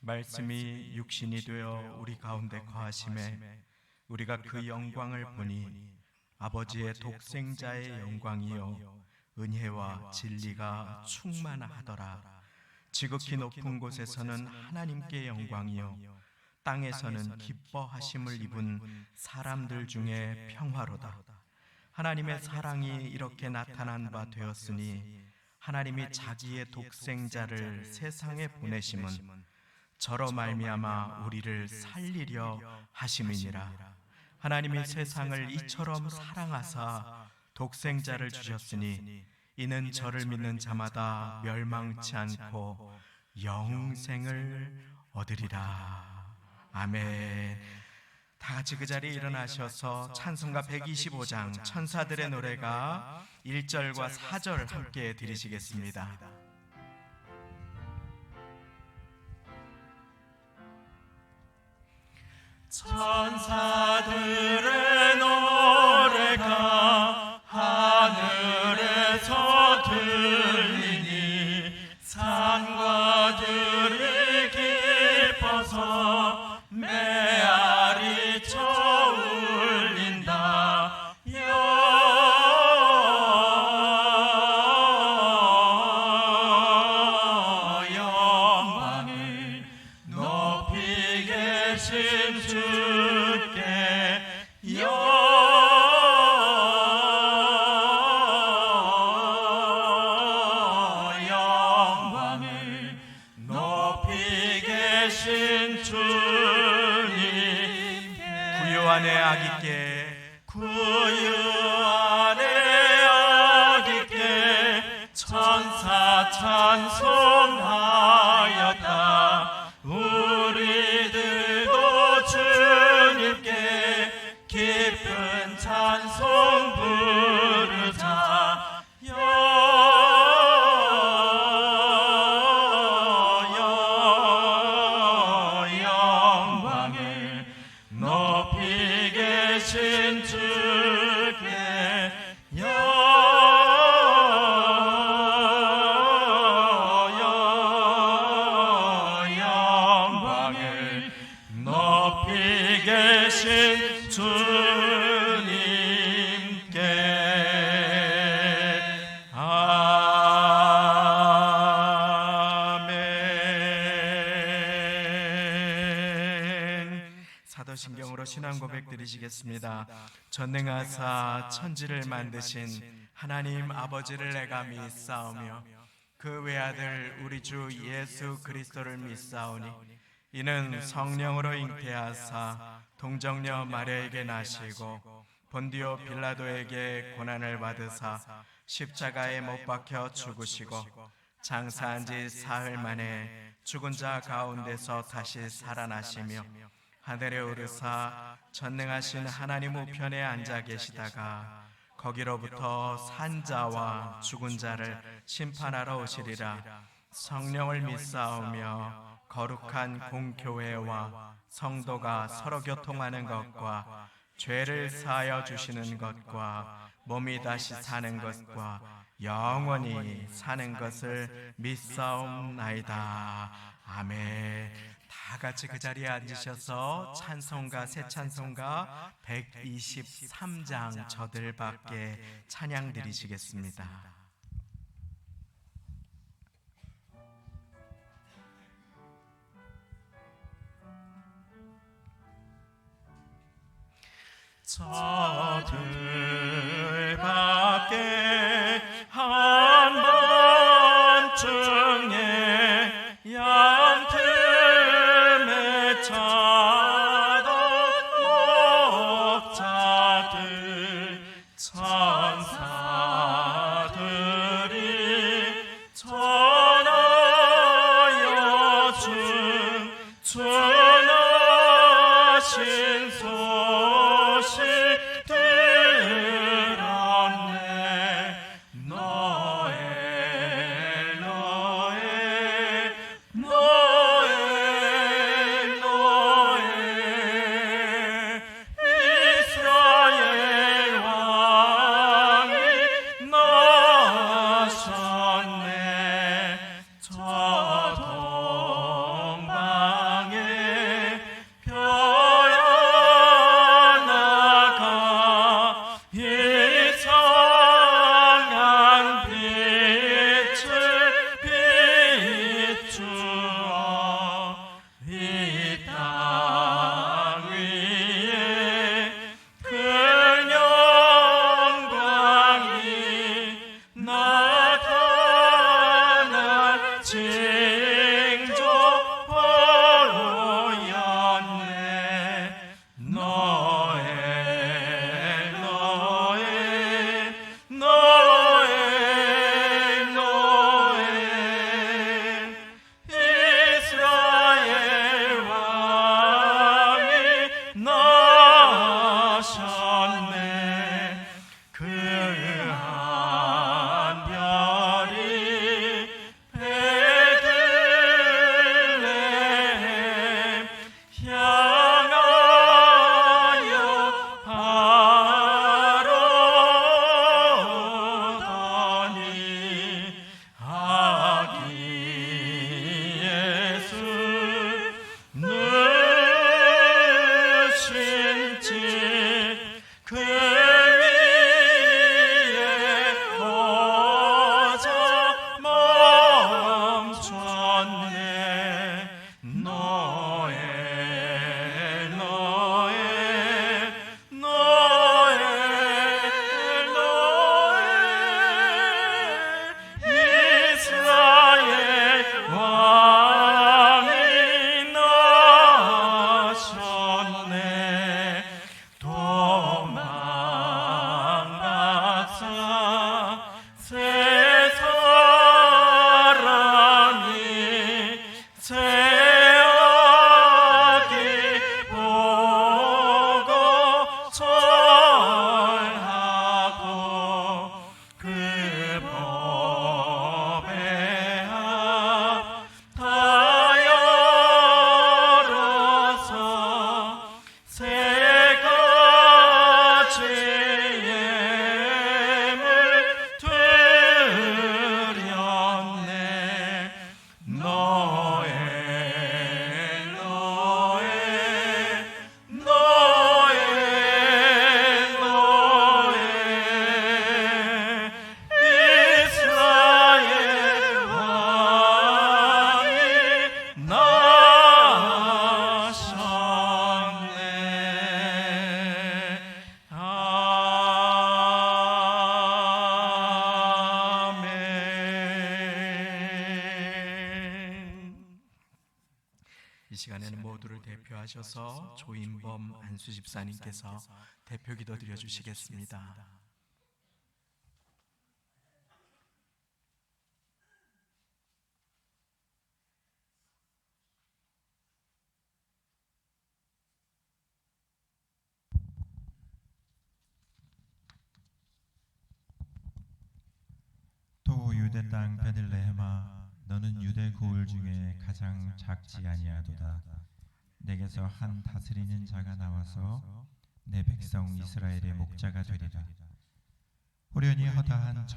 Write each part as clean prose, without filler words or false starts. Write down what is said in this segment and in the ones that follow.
말씀이 육신이 되어 우리 가운데 거하심에 우리가 그 영광을 보니 아버지의 독생자의 영광이요 은혜와 진리가 충만하더라. 지극히 높은 곳에서는 하나님께 영광이요 땅에서는 기뻐하심을 입은 사람들 중에 평화로다. 하나님의 사랑이 이렇게 나타난 바 되었으니 하나님이 자기의 독생자를 세상에 보내심은 저로 말미암아 우리를 살리려 하심이니라. 하나님이 세상을 이처럼 사랑하사 독생자를 주셨으니 이는 저를 믿는 자마다 멸망치 않고 영생을 얻으리라. 아멘. 다 같이 그 자리에 일어나셔서 찬송가 125장 천사들의 노래가 1절과 4절 함께 드리시겠습니다. 천사들의 노래가 하늘에서 들리니 산과 들이 깊어서 메아리 쳐 울린다. 영광을 높이 계신 주께 영광을 높이 계신 주님께 구유 안에 아기께 구유 안에 아기께 천사 찬송하였다. 우리들도 주님께 기쁜 찬송 부르자. 영광을 높이 계신 주께 영광을 높이 계신 주님께 아멘. 사도신경으로 신앙 고백 드리시겠습니다. 전능하사 천지를 만드신 하나님 아버지를 내가 믿사오며 그 외아들 우리 주 예수 그리스도를 믿사오니 이는 성령으로 잉태하사 동정녀 마리아에게 나시고 본디오 빌라도에게 고난을 받으사 십자가에 못 박혀 죽으시고 장사한 지 사흘 만에 죽은 자 가운데서 다시 살아나시며 하늘에 오르사 전능하신 하나님 우편에 앉아 계시다가 거기로부터 산자와 죽은 자를 심판하러 오시리라. 성령을 믿사오며 거룩한 공교회와 성도가 서로 교통하는 것과 죄를 사하여 주시는 것과 몸이 다시 사는 것과 영원히 사는 것을 믿사옵나이다. 아멘. 다 같이 그 자리에 앉으셔서 찬송가 새 찬송가 123장 저들밖에 찬양 드리시겠습니다. 저들밖에 한밤중에 양틈에 자던 목자들 천사들이 전하여 전하신 소식 들었네. 이스라엘 왕이 시간에는 모두를 대표하셔서 조인범 안수 집사님께서 대표 기도 드려주시겠습니다. 또 유대 땅 베들레헴아, 너는 유대 고을 중에 가장 작지 아니하도다. 내게서 한 다스리는 자가 나와서 내 백성 이스라엘의 목자가 되리라. 호련히 허다한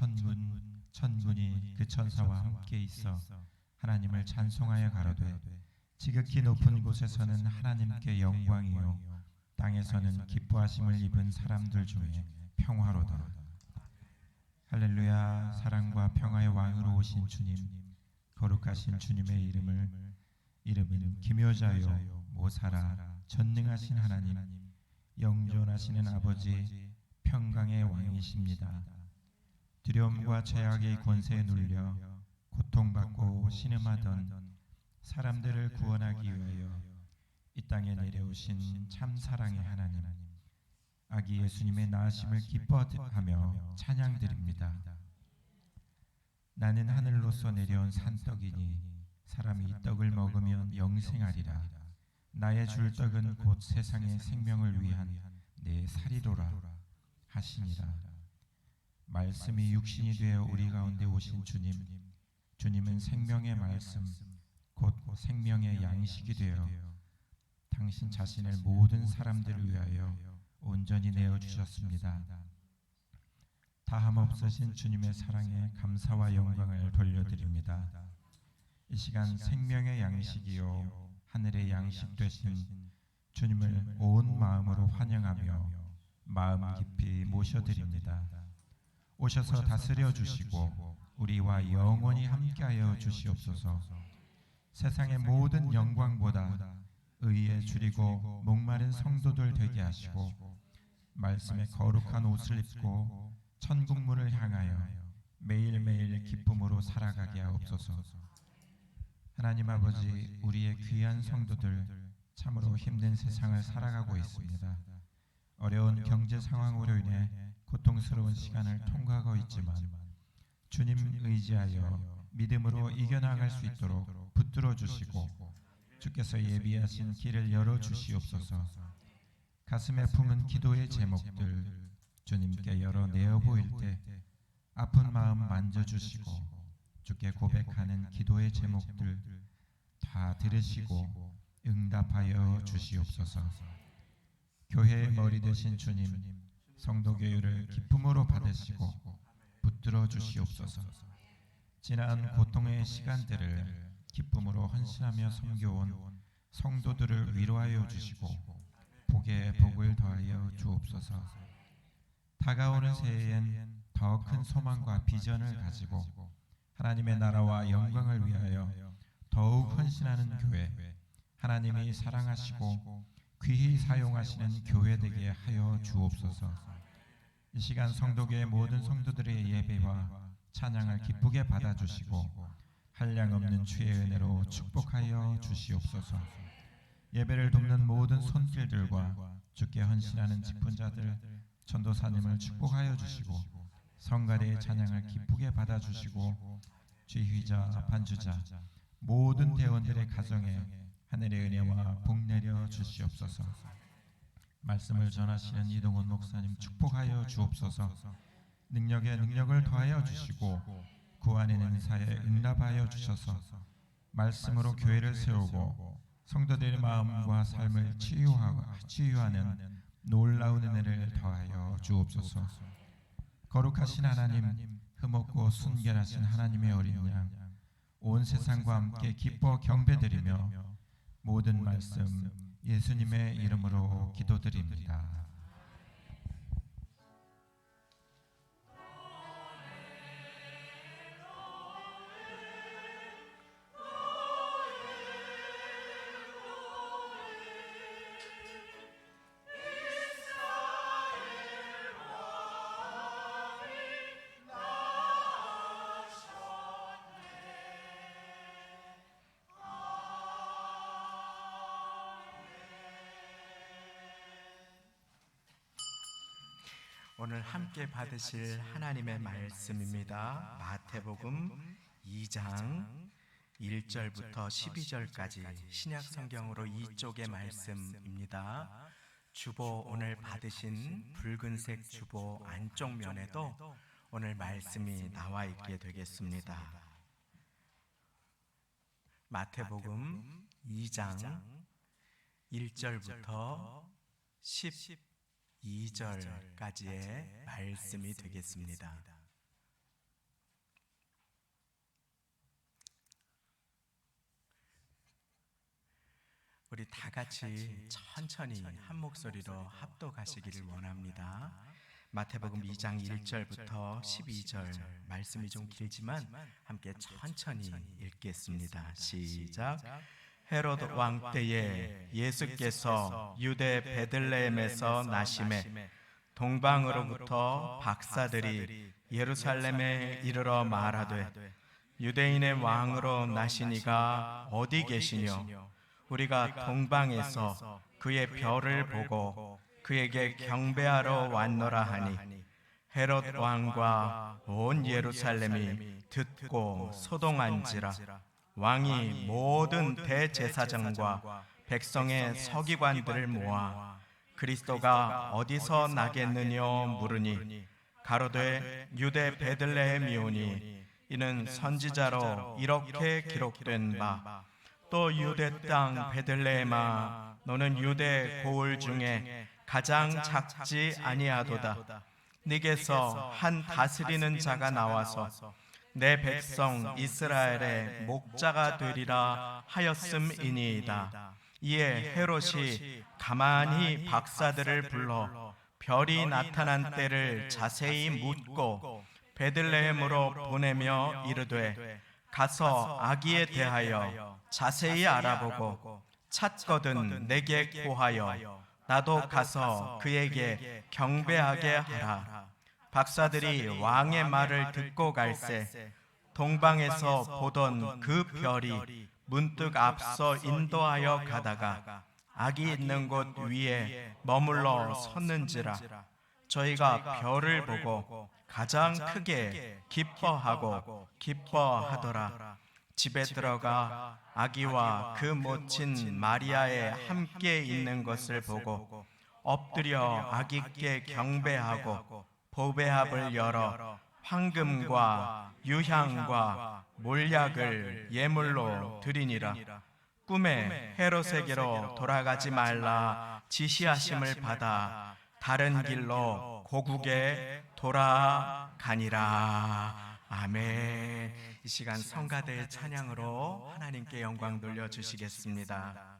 천군이 그 천사와 함께 있어 하나님을 찬송하여 가로되, 지극히 높은 곳에서는 하나님께 영광이요 땅에서는 기뻐하심을 입은 사람들 중에 평화로다. 할렐루야. 사랑과 평화의 왕으로 오신 주님, 거룩하신 주님의 이름은 기묘자요 모사라 전능하신 하나님, 영존하시는 아버지, 평강의 왕이십니다. 두려움과 죄악의 권세에 눌려 고통받고 신음하던 사람들을 구원하기 위하여 이 땅에 내려오신 참 사랑의 하나님, 아기 예수님의 나으심을 기뻐하며 찬양드립니다. 나는 하늘로서 내려온 산떡이니 사람이 이 떡을 먹으면 영생하리라. 나의 줄 떡은 곧 세상의 생명을 위한 내 살이로라 하시니라. 말씀이 육신이 되어 우리 가운데 오신 주님은 생명의 말씀 곧 생명의 양식이 되어 당신 자신을 모든 사람들을 위하여 온전히 내어주셨습니다. 다함 없으신 주님의 사랑에 감사와 영광을 돌려드립니다. 이 시간 생명의 양식이요 하늘의 양식 되신 주님을 온 마음으로 환영하며 마음 깊이 모셔드립니다. 오셔서 다스려 주시고 우리와 영원히 함께하여 주시옵소서. 세상의 모든 영광보다 의에 줄이고 목마른 성도들 되게 하시고 말씀의 거룩한 옷을 입고 천국문을 향하여 매일매일 기쁨으로 살아가게 하옵소서. 하나님 아버지, 우리의 귀한 성도들 참으로 힘든 세상을 살아가고 있습니다. 어려운 경제 상황으로 인해 고통스러운 시간을 통과하고 있지만 주님 의지하여 믿음으로 이겨나갈 수 있도록 붙들어 주시고 주께서 예비하신 길을 열어주시옵소서. 가슴에 품은 기도의 제목들 주님께 열어 내어 보일 때 아픈 마음 만져주시고 주께 고백하는 기도의 제목들 다 들으시고 응답하여 주시옵소서. 교회의 머리 되신 주님, 성도교회를 기쁨으로 받으시고 붙들어 주시옵소서. 지난 고통의 시간들을 기쁨으로 헌신하며 섬겨온 성도들을 위로하여 주시고 복에 복을 더하여 주옵소서. 다가오는 새해엔 더 큰 소망과 비전을 가지고 하나님의 나라와 영광을 위하여 더욱 헌신하는 교회, 하나님이 사랑하시고 귀히 사용하시는 교회 되게 하여 주옵소서. 이 시간 성도교회 모든 성도들의 예배와 찬양을 기쁘게 받아주시고 한량없는 주의 은혜로 축복하여 주시옵소서. 예배를 돕는 모든 손길들과 주께 헌신하는 직분자들, 전도사님을 축복하여 주시고 성가대의 찬양을 기쁘게 받아주시고 지휘자, 반주자, 모든 대원들의 가정에 하늘의 은혜와 복 내려 주시옵소서. 말씀을 전하시는 이동원 목사님 축복하여 주옵소서. 능력에 능력을 더하여 주시고 구하는 은사에 응답하여 주셔서 말씀으로 교회를 세우고 성도들의 마음과 삶을 치유하는 놀라운 은혜를 더하여 주옵소서. 거룩하신 하나님, 흠없고 순결하신 하나님의 어린 양, 온 세상과 함께 기뻐 경배드리며 모든 말씀 예수님의 이름으로 기도드립니다. 오늘 함께 받으실 하나님의 말씀입니다. 마태복음 2장 1절부터 12절까지 신약 성경으로 이쪽의 말씀입니다. 주보 오늘 받으신 붉은색 주보 안쪽 면에도 오늘 말씀이 나와 있게 되겠습니다. 마태복음 2장 1절부터 12절까지의 말씀이 되겠습니다. 우리 다 같이 천천히 한 목소리로 합독하시기를 원합니다. 마태복음 2장 1절부터 12절 말씀이 좀 길지만 함께 천천히 읽겠습니다. 시작. 헤롯 왕 때에 예수께서 유대 베들레헴에서 나심에 동방으로부터 박사들이 예루살렘에 이르러 말하되 유대인의 왕으로 나시니가 어디 계시뇨? 우리가 동방에서 그의 별을 보고 그에게 경배하러 왔노라 하니 헤롯 왕과 온 예루살렘이 듣고 소동한지라. 왕이 모든 대제사장과 백성의 서기관들을 모아 그리스도가 어디서 나겠느냐 물으니 가로되 유대 베들레헴이오니 이는 선지자로 이렇게 기록된 바 또 유대 땅 베들레헴아 너는 유대 고을 중에 가장 작지 아니하도다. 네게서 한 다스리는 자가 나와서 내 백성 이스라엘의 목자가 되리라 하였음이니이다. 이에 헤롯이 가만히 박사들을 불러 별이 나타난 때를 자세히 묻고 베들레헴으로 보내며 이르되 가서 아기에 대하여 자세히 알아보고 찾거든 내게 고하여 나도 가서 그에게 경배하게 하라. 박사들이 왕의 말을 듣고 갈새 동방에서 보던 그 별이 문득 앞서 인도하여 가다가 아기 있는 곳 위에 머물러 섰는지라. 저희가 별을 보고 가장 크게 기뻐하더라. 집에 들어가 아기와 그 모친 마리아에 함께 있는 것을 보고 엎드려 아기께 경배하고 보배합을 열어 황금과 유향과 몰약을 예물로 드리니라. 꿈에 헤롯에게로 돌아가지 말라 지시하심을 받아 다른 길로 고국에 돌아가니라. 아멘. 이 시간 성가대의 찬양으로 하나님께 영광 돌려주시겠습니다.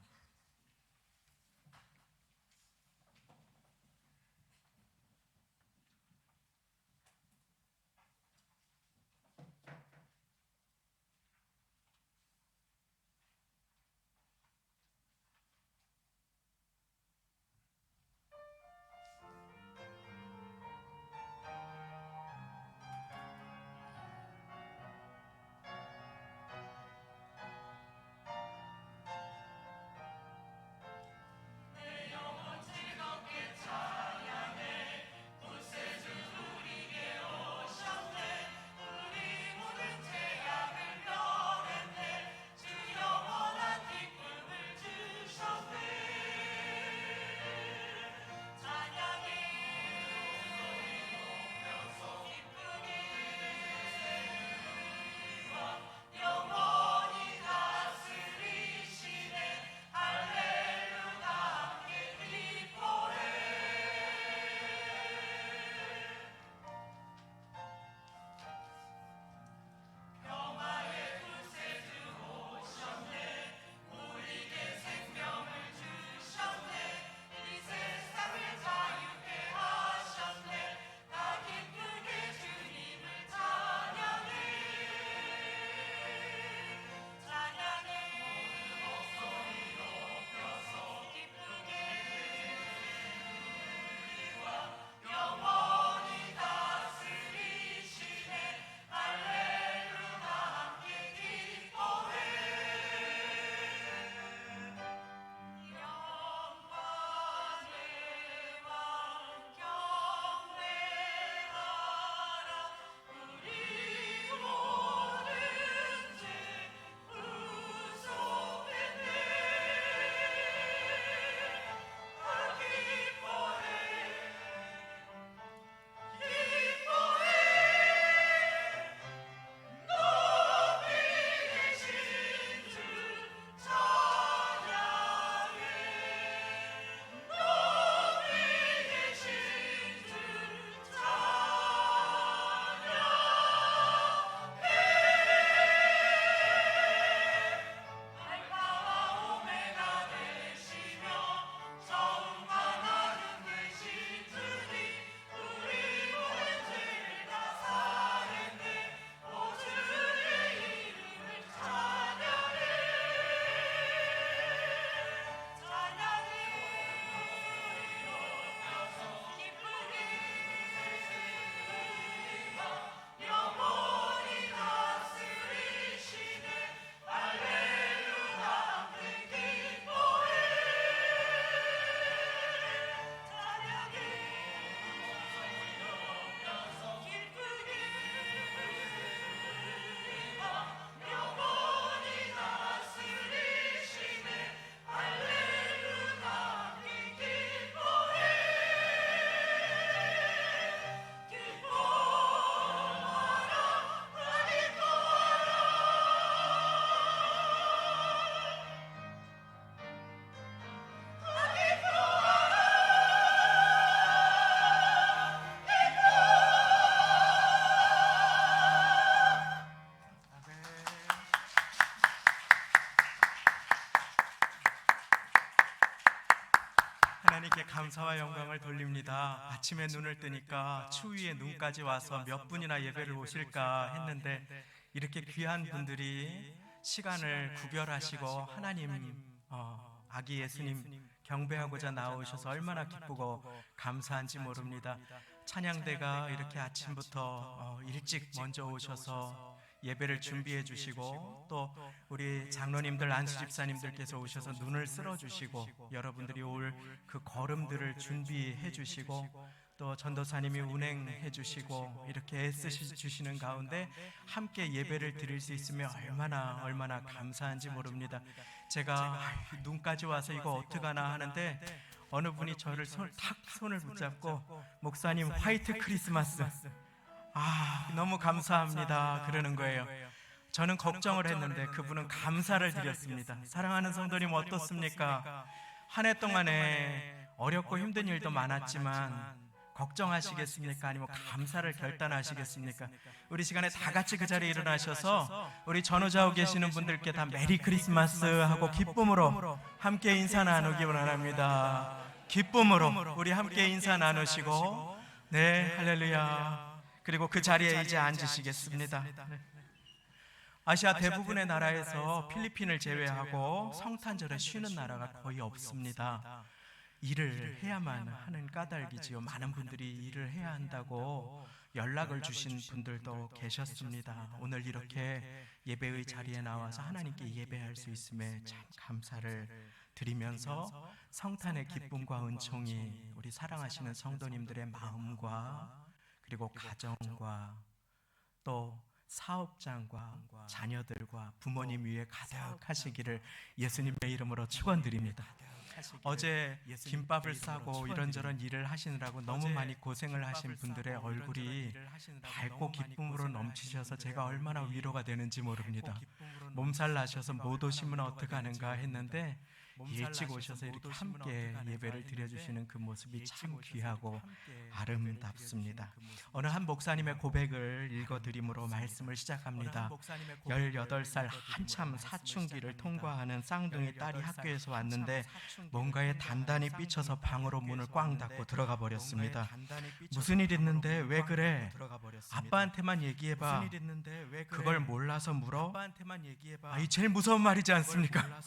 하나님께 감사와 영광을 돌립니다. 아침에 눈을 뜨니까 추위에 눈까지 와서 몇 분이나 예배를 오실까 했는데 이렇게 귀한 분들이 시간을 구별하시고 하나님 아기 예수님 경배하고자 나오셔서 얼마나 기쁘고 감사한지 모릅니다. 찬양대가 이렇게 아침부터 일찍 먼저 오셔서 예배를 준비해 주시고 또 우리 장로님들 안수 집사님들께서 오셔서 눈을 쓸어 주시고 여러분들이 올 그 걸음들을 준비해 주시고 또 전도사님이 운행해 주시고 이렇게 애쓰시 주시는 가운데 함께 예배를 드릴 수 있으면 얼마나 감사한지 모릅니다. 제가 눈까지 와서 이거 어떡하나 하는데 어느 분이 저를 탁 손을 붙잡고 목사님 화이트 크리스마스 너무 감사합니다 그러는 거예요. 저는 걱정을 했는데 그분은 감사를 드렸습니다. 사랑하는 성도님 어떻습니까? 한 해 동안에 어렵고 힘든 일도 많았지만 걱정하시겠습니까? 아니면 감사를 결단하시겠습니까? 우리 시간에 다 같이 그 자리에 일어나셔서 우리 전후좌우 계시는 분들께 다 메리 크리스마스 하고 기쁨으로 함께 인사 나누기 원합니다. 기쁨으로 우리 함께 인사 나누시고 네 할렐루야. 그리고 그 자리에 이제 앉으시겠습니다. 아시아 대부분의 나라에서 필리핀을 제외하고 성탄절에 쉬는 나라가 거의 없습니다. 일을 해야만 하는 까닭이지요. 많은 분들이 일을 해야 한다고 연락을 주신 분들도 계셨습니다. 오늘 이렇게 예배의 자리에 나와서 하나님께 예배할 수 있음에 참 감사를 드리면서 성탄의 기쁨과 은총이 우리 사랑하시는 성도님들의 마음과 그리고 가정과 또 사업장과 자녀들과 부모님 위에 가득하시기를 예수님의 이름으로 축원드립니다. 어제 김밥을 싸고 이런저런 일을 하시느라고 너무 많이 고생을 하신 분들의 얼굴이 밝고 기쁨으로 넘치셔서 제가 얼마나 위로가 되는지 모릅니다. 몸살 나셔서 못 오시면 어떡하는가 했는데 일찍 오셔서 이렇게 함께 예배를 드려주시는 그 모습이 참 귀하고 아름답습니다. 어느 한 목사님의 고백을 읽어드림으로 말씀을 시작합니다. 18살 한참 사춘기를 통과하는 쌍둥이 딸이 학교에서 왔는데 뭔가에 단단히 삐쳐서 방으로 문을 꽝 닫고 들어가 버렸습니다. 무슨 일 있는데 왜 그래? 아빠한테만 얘기해봐. 그걸 몰라서 물어? 이 제일 무서운 말이지 않습니까?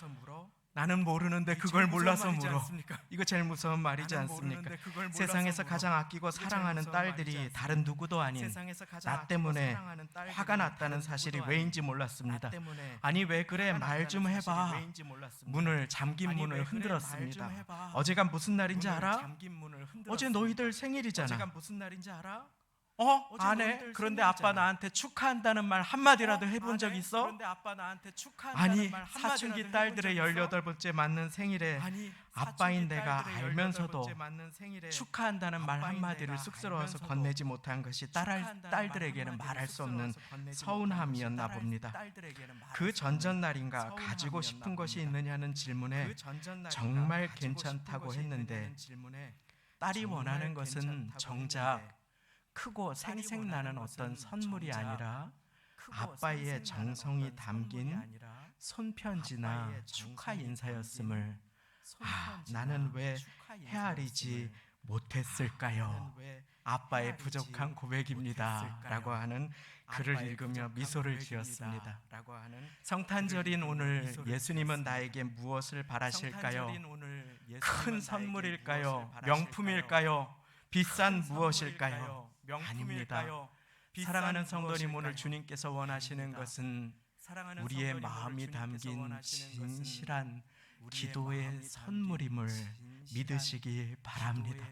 나는 모르는데 그걸 몰라서 물어. 이거 제일 무서운 말이지 않습니까? 세상에서 가장 아끼고 사랑하는 딸들이 다른 누구도 아닌 나 때문에 화가 났다는 사실이 왜인지 몰랐습니다. 아니 왜 그래? 말 좀 해봐. 잠긴 문을 흔들었습니다. 어제가 무슨 날인지 알아? 어제 너희들 생일이잖아. 안 해? 그런데 아빠 나한테 축하한다는 말 한마디라도 해본 적 있어? 아니 사춘기 딸들의 18번째 맞는 생일에 아빠인 내가 알면서도 축하한다는 말 한마디를 쑥스러워서 건네지 못한 것이 딸들에게는 말할 수 없는 서운함이었나 봅니다. 그 전전날인가 가지고 싶은 것이 있느냐는 질문에 정말 괜찮다고 했는데 딸이 원하는 것은 정작 크고 생생나는 어떤 선물이 아니라 아빠의 정성이 담긴 손편지나 축하 인사였음을 나는 왜 헤아리지 못했을까요? 아빠의 부족한 고백입니다 라고 하는 글을 읽으며 미소를 지었습니다. 성탄절인 오늘 예수님은 나에게 무엇을 바라실까요? 큰 선물일까요? 명품일까요? 비싼 무엇일까요? 아닙니다. 사랑하는 성도님, 오늘 주님께서 원하시는 것은 우리의 마음이 담긴 진실한 기도의 선물임을 믿으시기 바랍니다.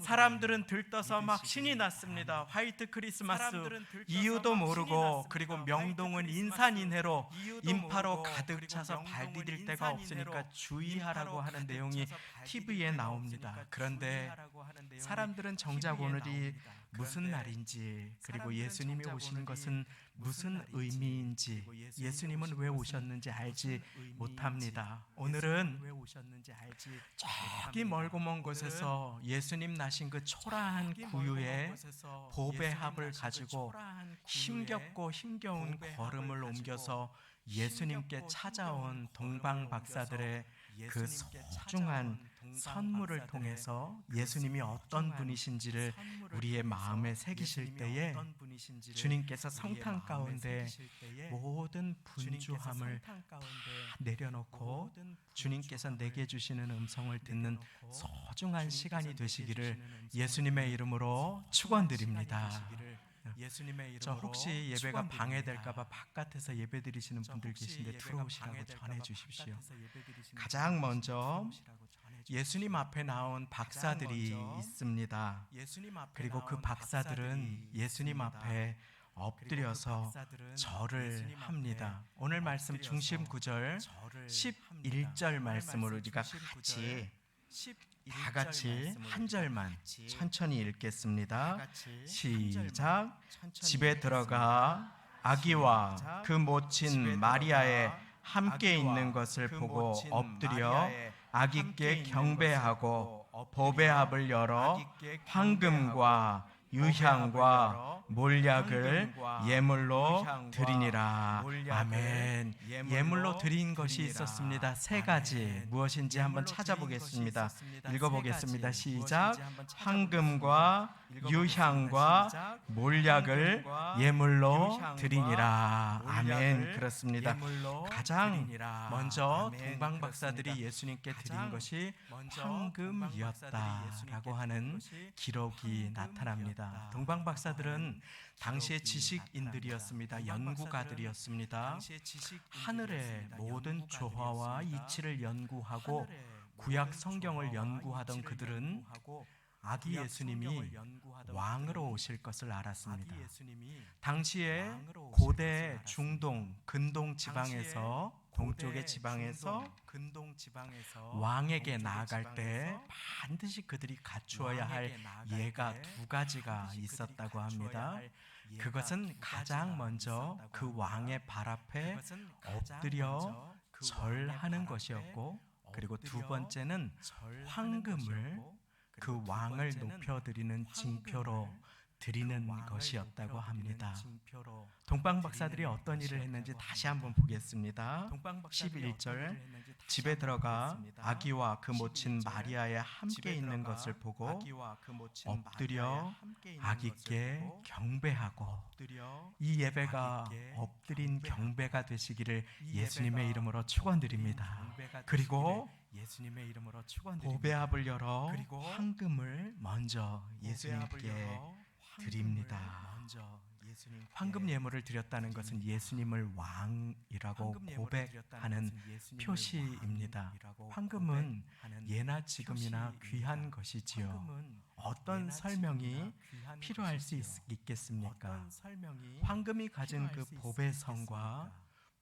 사람들은 들떠서 막 신이 났습니다. 화이트 크리스마스 이유도 모르고, 그리고 명동은 인산인해로 인파로 가득 차서 발 디딜 데가 없으니까 주의하라고 하는 내용이 TV에 나옵니다. 그런데 사람들은 정작 오늘이 무슨 날인지, 그리고 예수님이 오신 것은 무슨 의미인지, 예수님은 왜 오셨는지 알지 못합니다. 오늘은 저기 멀고 먼 곳에서 예수님 나신 그 초라한 구유에 보배 합을 가지고 힘겹고 힘겨운 걸음을 옮겨서 예수님께 찾아온 동방 박사들의 그 소중한 선물을 통해서 예수님이 어떤 분이신지를 우리의 마음에 새기실 때에 주님께서 성탄 가운데 모든 분주함을 다 내려놓고 주님께서 내게 주시는 음성을 듣는 소중한 시간이 되시기를 예수님의 이름으로 축원드립니다. 저 혹시 예배가 방해될까봐 바깥에서 예배 드리시는 분들 계신데 들어오시라고 전해 주십시오. 가장 먼저 예수님 앞에 나온 박사들이 있습니다. 그리고 그 박사들은 예수님 앞에 엎드려서 절을 합니다. 오늘 말씀 중심 구절 11절 말씀을 우리가 다 같이 한 절만 천천히 읽겠습니다. 시작. 집에 들어가 아기와 그 모친 마리아의 함께 있는 것을 보고 엎드려 아기께 경배하고 보배합을 열어 황금과 유향과 몰약을 예물로 드리니라. 아멘. 예물로 드린 것이 있었습니다. 세 가지 무엇인지 한번 찾아보겠습니다. 읽어보겠습니다. 시작. 황금과 유향과 몰약을 예물로 드리니라. 아멘. 그렇습니다. 가장 먼저 동방 박사들이 예수님께 드린 것이 황금이었다라고 하는 기록이 나타납니다. 동방 박사들은 당시의 지식인들이었습니다. 연구가들이었습니다. 하늘의 모든 조화와 이치를 연구하고 구약 성경을 연구하던 그들은 아기 예수님이 왕으로 오실 것을 알았습니다. 당시에 고대 중동 근동 지방에서 동쪽의 지방에서 왕에게 나아갈 때 반드시 그들이 갖추어야 할 예가 두 가지가 있었다고 합니다. 그것은 가장 먼저 그 왕의 발 앞에 엎드려 절하는 것이었고, 그리고 두 번째는 황금을 그 왕을 높여드리는 징표로 드리는 것이었다고 합니다. 동방 박사들이 어떤 일을 했는지 다시 한번 보겠습니다. 11절. 집에 들어가 아기와 그 모친 마리아의 함께 있는 것을 보고 엎드려 아기께 경배하고, 이 예배가 엎드린 경배가 되시기를 예수님의 이름으로 축원드립니다. 그리고 보배합을 열어 황금을 먼저 예수님께 드립니다. 황금 예물을 드렸다는 것은 예수님을 왕이라고 고백하는 표시입니다. 황금은 예나 지금이나 귀한 것이지요. 어떤 설명이 필요할 수 있겠습니까? 황금이 가진 그 보배성과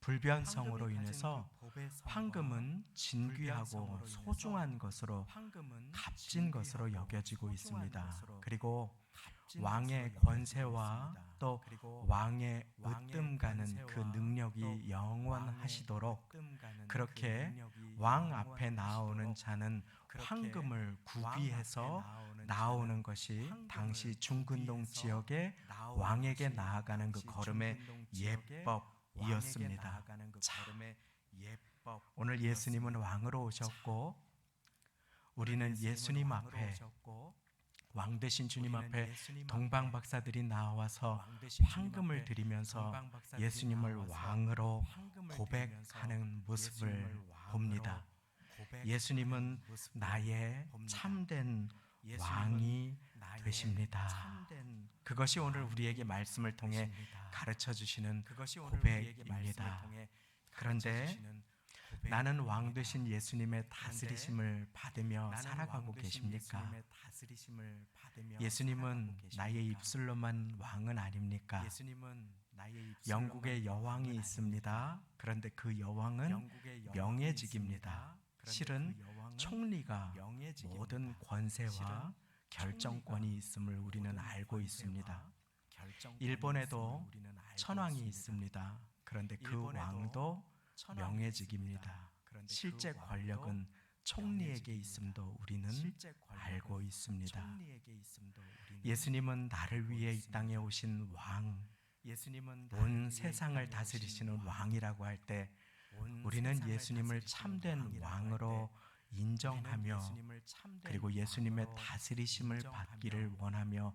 불변성으로 인해서 황금은 진귀하고 소중한 것으로, 값진 것으로 여겨지고 있습니다. 그리고 왕의 권세와 또 왕의 으뜸가는 그 능력이 영원하시도록 그렇게 왕 앞에 나오는 자는 황금을 구비해서 나오는 것이 당시 중근동 지역의 왕에게 나아가는 그 걸음의 예법이었습니다. 자, 오늘 예수님은 왕으로 오셨고 우리는 예수님 앞에, 왕 되신 주님 앞에 동방 박사들이 나와서 황금을 드리면서 예수님을 왕으로 고백하는 모습을 봅니다. 예수님은 나의 참된 왕이 되십니다. 그것이 오늘 우리에게 말씀을 통해 가르쳐 주시는 고백입니다. 그런데 나는 왕 되신 예수님의 다스리심을 받으며 살아가고 계십니까? 예수님은 나의 입술로만 왕은 아닙니까? 영국의 여왕이 있습니다. 그런데 그 여왕은 명예직입니다. 실은 총리가 모든 권세와 결정권이 있음을 우리는 알고 있습니다. 일본에도 천왕이 있습니다. 그런데 그 왕도 명예직입니다. 실제 권력은 총리에게 있음도 우리는 알고 있습니다. 예수님은 나를 위해 이 땅에 오신 왕, 온 세상을 다스리시는 왕이라고 할 때 우리는 예수님을 참된 왕으로 인정하며 그리고 예수님의 다스리심을 받기를 원하며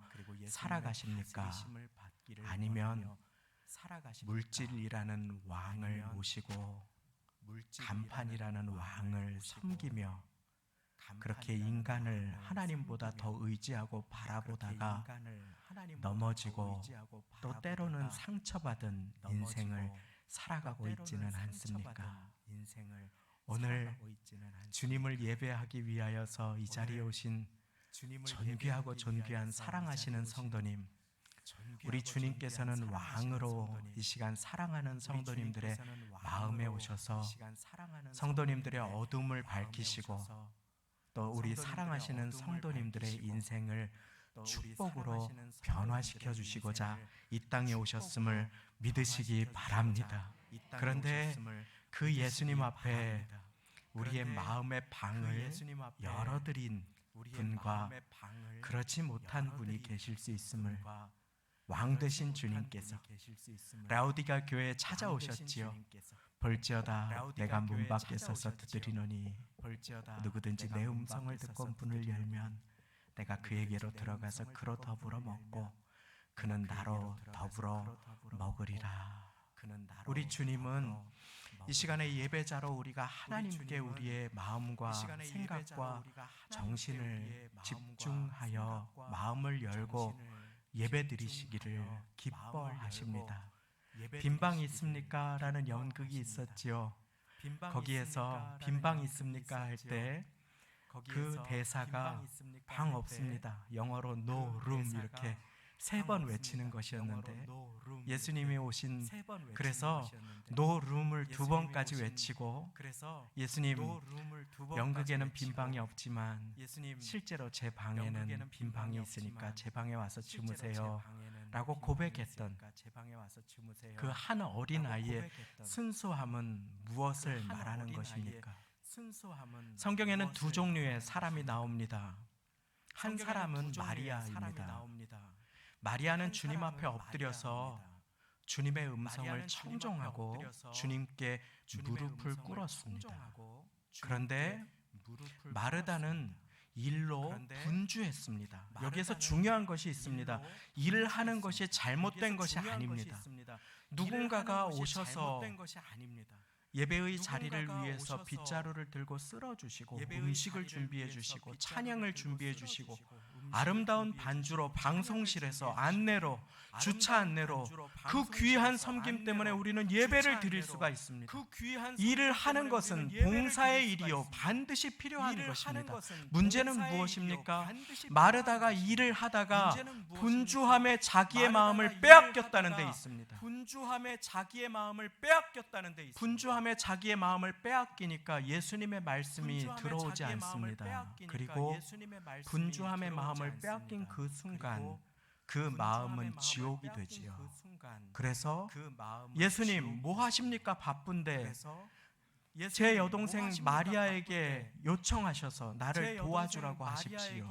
살아가십니까? 아니면 물질이라는 왕을 모시고 간판이라는 왕을 섬기며 그렇게 인간을 하나님보다 더 의지하고 바라보다가 넘어지고 또 때로는 상처받은 인생을 살아가고 있지는 않습니까? 오늘 주님을 예배하기 위하여서 이 자리에 오신 존귀하고 존귀한 사랑하시는 성도님, 우리 주님께서는 왕으로 이 시간 사랑하는 성도님들의 마음에 오셔서 성도님들의 어둠을 밝히시고 또 우리 사랑하시는 성도님들의 인생을 축복으로 변화시켜 주시고자 이 땅에 오셨음을 믿으시기 바랍니다. 그런데 그 예수님 앞에 우리의 마음의 방을 열어드린 분과 그렇지 못한 분이 계실 수 있음을 왕 되신 주님께서 라우디가 교회에 찾아오셨지요. 볼지어다 내가 문 밖에 서서 두드리노니 누구든지 내 음성을 듣고 문을 열면 내가 그에게로 들어가서 그로 더불어 먹고 그는 나로 더불어 먹으리라. 우리 주님은 이 시간에 예배자로 우리가 하나님께 우리의 마음과 생각과 정신을 집중하여 마음을 열고 예배 드리시기를 기뻐하십니다. 빈방 있습니까? 라는 연극이 있었지요. 거기에서 빈방 있습니까? 할 때 그 대사가 방 없습니다. 영어로 no room 이렇게 3번 외치는 것이었는데 예수님이 오신 그래서 no room을 2번까지 외치고 예수님 연극에는 빈방이 없지만 실제로 제 방에는 빈방이 있으니까 제 방에 와서 주무세요 라고 고백했던 그 한 어린아이의 순수함은 무엇을 말하는 것입니까? 성경에는 2 종류의 사람이 나옵니다. 한 사람은 마리아입니다. 마리아는 주님 앞에 엎드려서 주님의 음성을 청종하고 주님께 무릎을 꿇었습니다. 그런데 마르다는 일로 분주했습니다. 여기에서 중요한 것이 있습니다. 일을 하는 것이 잘못된 것이 아닙니다. 누군가가 오셔서 예배의 자리를 위해서 빗자루를 들고 쓸어주시고 음식을 준비해 주시고 찬양을 준비해 주시고 아름다운 반주로 방송실에서 안내로 주차 안내로 그 귀한 섬김 때문에 우리는 예배를 드릴 수가 있습니다. 일을 하는 것은 봉사의 일이요 반드시 필요한 것입니다. 문제는 무엇입니까? 마르다가 일을 하다가 분주함에 자기의 마음을 빼앗겼다는 데 있습니다. 분주함에 자기의 마음을 빼앗기니까 예수님의 말씀이 들어오지 않습니다. 그리고 분주함의 마음을 빼앗긴 그 순간 그 마음은 지옥이 되지요. 그래서 예수님 뭐 하십니까? 바쁜데 제 여동생 마리아에게 요청하셔서 나를 도와주라고 하십시오.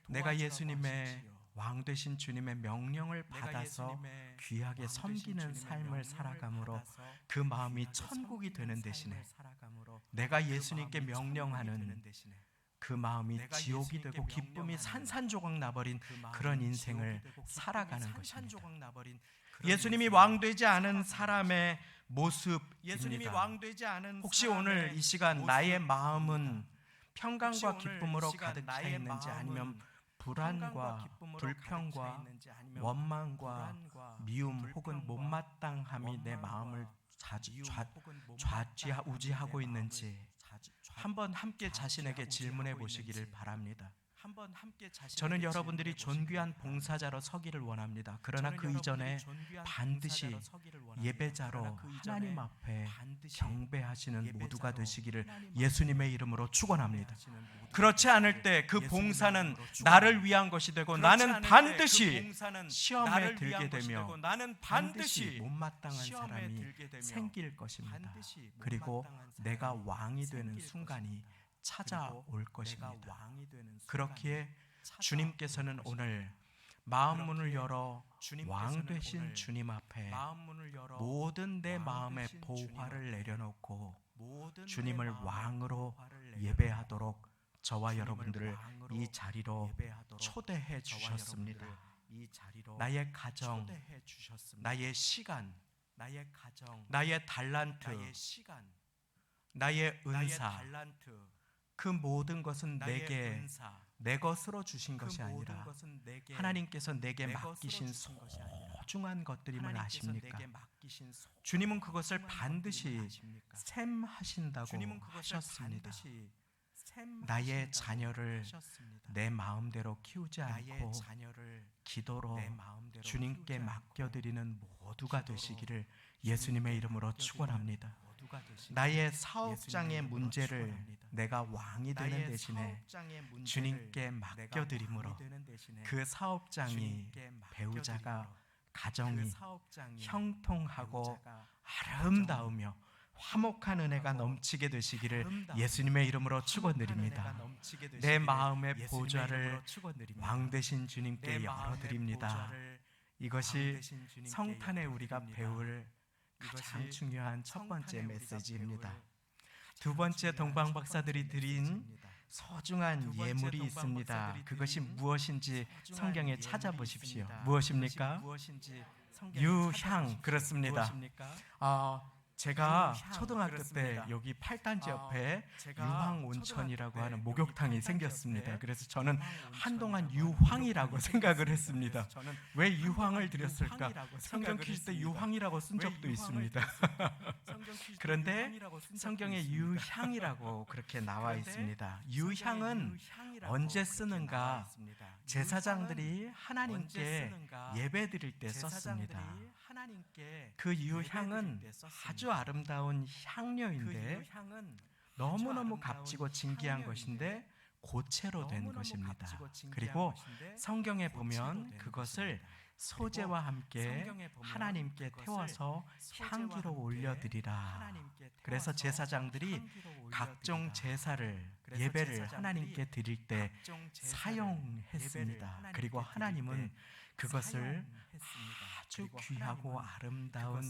내가 예수님의 왕 되신 주님의 명령을 받아서 귀하게 섬기는 삶을 살아감으로 그 마음이 천국이 되는 대신에 내가 예수님께 명령하는 그 마음이 지옥이 되고 기쁨이 산산조각 나버린 그런 인생을 살아가는 것입니다. 예수님이 왕 되지 않은 사람의 모습입니다. 혹시 오늘 이 시간 나의 마음은 평강과 기쁨으로 가득 차 있는지 아니면 불안과 불평과 원망과 미움 혹은 못마땅함이 내 마음을 좌지우지하고 있는지 한번 함께 자신에게 질문해 보시기를 바랍니다. 저는 여러분들이 존귀한 봉사자로 서기를 원합니다. 그러나 그 이전에 반드시 예배자로 하나님 앞에 경배하시는 모두가 되시기를 예수님의 이름으로 축원합니다. 그렇지 않을 때 그 봉사는 나를 위한 것이 되고 나는 반드시 시험에 들게 되며 반드시 못마땅한 사람이 생길 것입니다. 그리고 내가 왕이 되는 순간이 찾아올 것입니다. 그렇기에 주님께서는 오늘 마음 문을 열어 왕 되신 주님 앞에 모든 내 마음의 보화를 내려놓고 주님을 왕으로 예배하도록 저와 여러분들을 이 자리로 초대해 주셨습니다. 나의 가정, 나의 시간, 나의 달란트, 나의 은사, 그 모든 것은 내게 내 것으로 주신 것이 아니라 하나님께서 내게 맡기신 소중한 것들임을 아십니까? 주님은 그것을 반드시 셈하신다고 하셨습니다. 나의 자녀를 내 마음대로 키우지 않고 기도로 주님께 맡겨드리는 모두가 되시기를 예수님의 이름으로 축원합니다. 나의 사업장의 문제를 내가 왕이 되는 대신에 주님께 맡겨드림으로 그 사업장이, 배우자가, 가정이 형통하고 아름다우며 화목한 은혜가 넘치게 되시기를 예수님의 이름으로 축원드립니다. 내 마음의 보좌를 왕 되신 주님께 열어드립니다. 이것이 성탄에 우리가 배울 가장 중요한 첫 번째 메시지입니다. 두 번째, 동방 박사들이 드린 소중한 예물이 있습니다. 그것이 무엇인지 성경에 찾아보십시오. 무엇입니까? 유향. 그렇습니다. 제가 초등학교 때 여기 팔단지 옆에 유황온천이라고 하는 목욕탕이 생겼습니다. 그래서 저는 한동안 유황이라고 생각을 했습니다. 왜 유황을 드렸을까? 성경 퀴즈 때 유황이라고 쓴 적도 있습니다. 그런데 성경에 유향이라고 그렇게 나와 있습니다. 유향은 언제 쓰는가? 제사장들이 하나님께 예배 드릴 때 썼습니다. 그 유향은 아주 아름다운 향료인데 너무너무 값지고 진귀한 것인데 고체로 된 것입니다. 그리고 성경에 보면 그것을 소재와 함께 하나님께 태워서 향기로 올려드리라. 그래서 제사장들이 각종 제사를, 예배를 하나님께 드릴 때 사용했습니다. 그리고 하나님은 그것을 아주 귀하고 아름다운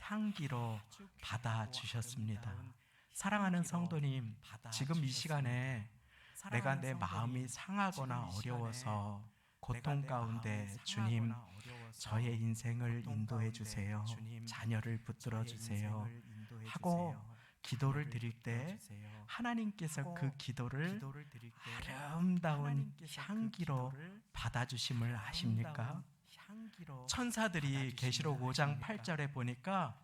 향기로 받아주셨습니다. 사랑하는 성도님, 지금 이 시간에 내가 내 마음이 상하거나 어려워서 고통 가운데 주님, 저의 인생을 인도해 주세요. 자녀를 붙들어 주세요. 하고 기도를 드릴 때 하나님께서 그 기도를 아름다운 향기로 받아주심을 아십니까? 천사들이 계시록 5장 8절에 보니까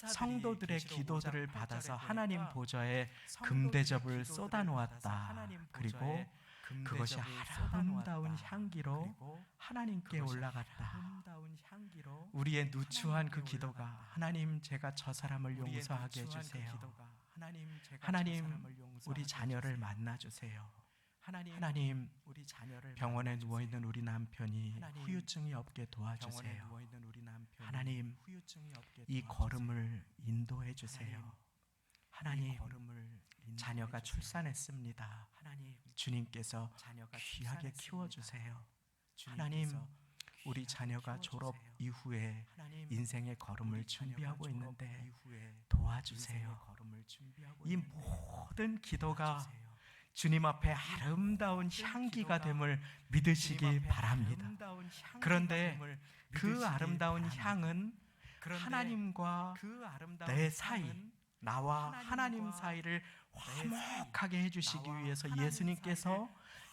성도들의 기도들을 받아서 하나님 보좌에 금대접을 쏟아놓았다. 그리고 그것이 아름다운 향기로 하나님께 올라갔다. 우리의 누추한 그 기도가 하나님, 제가 저 사람을 용서하게 해주세요. 하나님, 우리 자녀를 만나주세요. 하나님, 병원에 누워있는 우리 남편이 후유증이 없게 도와주세요. 하나님, 이 걸음을 인도해 주세요. 하나님, 자녀가 출산했습니다. 주님께서 귀하게 키워주세요. 하나님, 우리 자녀가 졸업 이후에 인생의 걸음을 준비하고 있는데 도와주세요. 이 모든 기도가 주님 앞에 아름다운 향기가 됨을 믿으시기 바랍니다. 그런데 그 아름다운 향은 하나님과 내 사이, 나와 하나님 사이를 화목하게 해주시기 위해서 예수님께서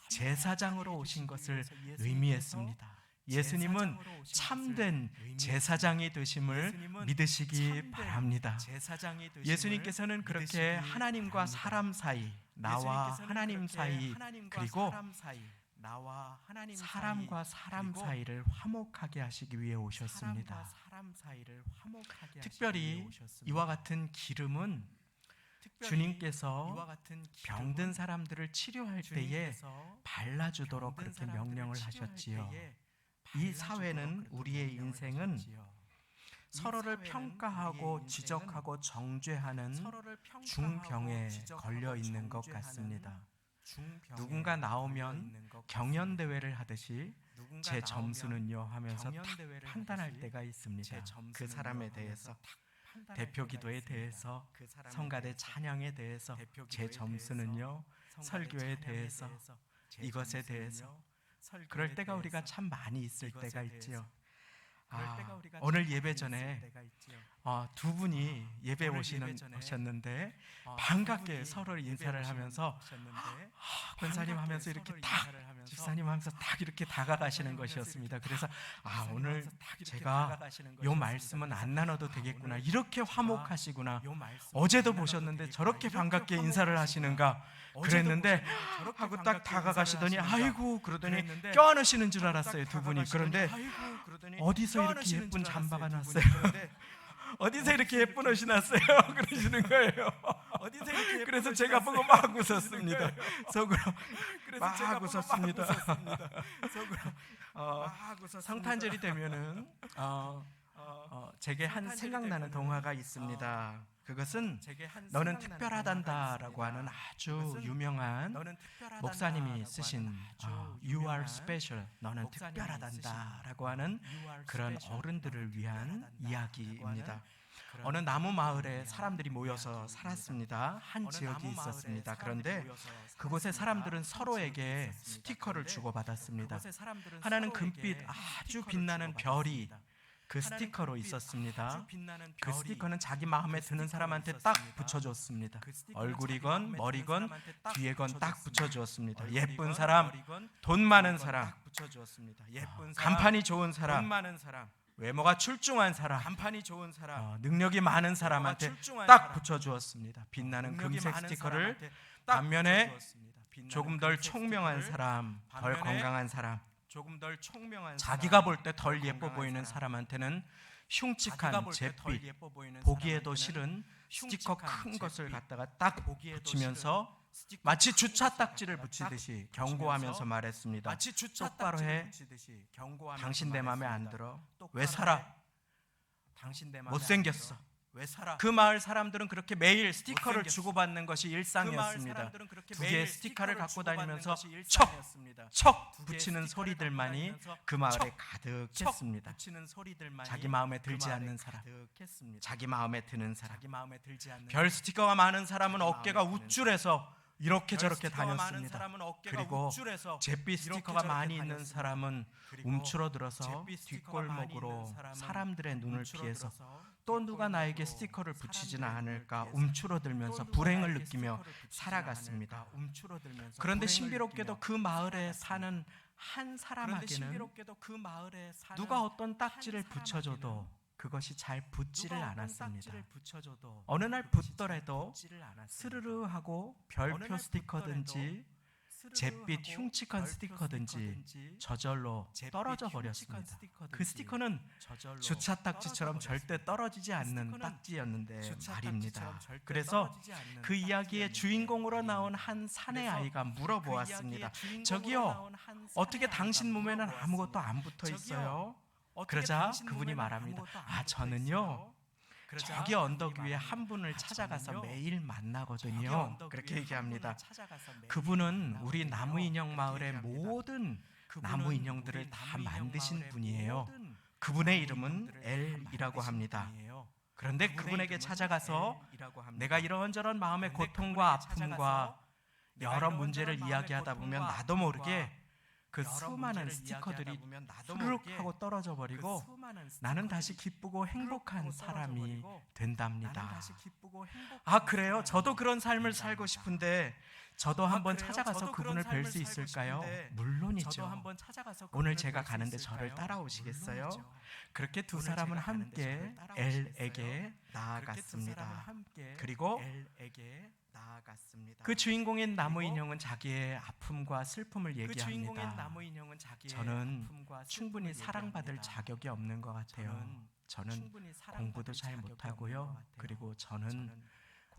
제사장으로 오신 것을 의미했습니다. 예수님은 참된 제사장이 되심을 믿으시기 바랍니다. 예수님께서는 그렇게 하나님과 사람 사이, 나와 하나님 사이, 그리고 사람과 사람 사이를 화목하게 하시기 위해 오셨습니다. 특별히 이와 같은 기름은 주님께서 병든 사람들을 치료할 때에 발라주도록 그렇게 명령을 하셨지요. 이 사회는, 우리의 인생은 서로를 평가하고 지적하고 정죄하는 중병에 걸려 있는 것 같습니다. 누군가 나오면 경연대회를 하듯이 제 점수는요 하면서 딱 판단할 때가 있습니다. 그 사람에 대해서 대표 기도에 대해서, 성가대 찬양에 대해서, 제 점수는요, 설교에 대해서, 이것에 대해서. 그럴 때가 우리가 참 많이 있을 때가 있지요. 오늘 예배 전에 두 분이 예배 오셨는데 반갑게 서로 인사를 하면서 권사님 하면서 이렇게 딱, 집사님 하면서 딱 이렇게 다가가시는 것이었습니다. 그래서 오늘 제가 요 말씀은 안 나눠도 되겠구나, 이렇게 화목하시구나, 어제도 보셨는데 저렇게 반갑게 인사를 하시는가 그랬는데 하고 딱 다가가시더니 아이고 그러더니 껴안으시는 줄 알았어요, 두 분이. 그런데 어디서 이렇게 예쁜 잠바가 났어요? 어디서 이렇게 예쁜 옷이 났어요? 그러시는 거예요. 그래서 제가 보고 막 웃었습니다. 속으로 막 웃었습니다. 성탄절이 되면은 제게 한 생각나는 동화가 있습니다. 그것은 너는 특별하단다라고 하는 아주 유명한 목사님이 쓰신 You are special, 너는 특별하단다라고 하는 그런 어른들을 위한 이야기입니다. 어느 나무 마을에 사람들이 모여서 살았습니다. 한 지역이 있었습니다. 그런데 그곳의 사람들은 서로에게 스티커를 주고받았습니다. 하나는 금빛 아주 빛나는 별이 그 스티커로 있었습니다. 그 스티커는 자기 마음에 드는 사람한테 딱 붙여줬습니다. 얼굴이건 머리건 뒤에건 딱 붙여주었습니다. 예쁜 사람, 돈 많은 사람, 간판이 좋은 사람, 외모가 출중한 사람, 능력이 많은 사람한테 딱 붙여주었습니다. 빛나는 금색 스티커를 반면에 조금 덜 총명한 사람, 덜 건강한 사람, 자기가 볼 때 덜 예뻐 보이는 사람한테는 흉측한 잿빛, 보기에도 싫은 스티커 큰 것을 갖다가 딱 붙이면서 마치 주차 딱지를 붙이듯이 경고하면서 말했습니다. 똑바로 해. 당신 내 맘에 안 들어. 왜 살아? 못생겼어. 그 마을 사람들은 그렇게 매일 스티커를 주고받는 것이 일상이었습니다. 두 개의 스티커를 갖고 다니면서 척 붙이는 소리들만이 그 마을에 가득했습니다. 자기 마음에 들지 않는 사람, 자기 마음에 드는 사람. 별 스티커가 많은 사람은 어깨가 우쭐해서 이렇게 저렇게 다녔습니다. 그리고 잿빛 스티커가 많이 있는 사람은 움츠러들어서 뒷골목으로 사람들의 눈을 피해서 또 누가 나에게 스티커를 붙이지는 않을까 움츠러들면서 불행을 느끼며 살아갔습니다. 그런데 신비롭게도 그 마을에 사는 한 사람에게는 누가 어떤 딱지를 붙여줘도 그것이 잘 붙지를 않았습니다. 어느 날 붙더라도 스르르 하고 별표 스티커든지 잿빛 흉측한 스티커든지 저절로 떨어져 버렸습니다. 그 스티커는 주차 딱지처럼 절대 떨어지지 않는 딱지였는데 말입니다. 그래서 그 이야기의 주인공으로 나온 한 사내 아이가 물어보았습니다. 저기요, 어떻게 당신 몸에는 아무것도 안 붙어 있어요? 그러자 그분이 말합니다. 저는요, 저기 언덕 위에 한 분을 찾아가서 매일 만나거든요. 그렇게 얘기합니다. 그분은 우리 나무인형 마을의 모든 나무 인형들을 다 만드신 분이에요. 그분의 이름은 엘이라고 합니다. 그런데 그분에게 찾아가서 내가 이런저런 마음의 고통과 아픔과 여러 문제를 이야기하다 보면 나도 모르게 그 수많은 스티커들이 후루룩 하고 떨어져 버리고 나는 다시 기쁘고 행복한 사람이 된답니다. 그래요? 저도 그런 삶을 살고 싶은데 저도 한번 찾아가서 그분을 뵐 수 있을까요? 물론이죠. 오늘 제가 가는데 저를 따라오시겠어요? 그렇게 두 사람은 함께 엘에게 나아갔습니다. 그리고 그 주인공인 나무 인형은 자기의 아픔과 슬픔을 얘기합니다. 저는 충분히 사랑받을 자격이 없는 것 같아요. 저는 공부도 잘 못하고요. 그리고 저는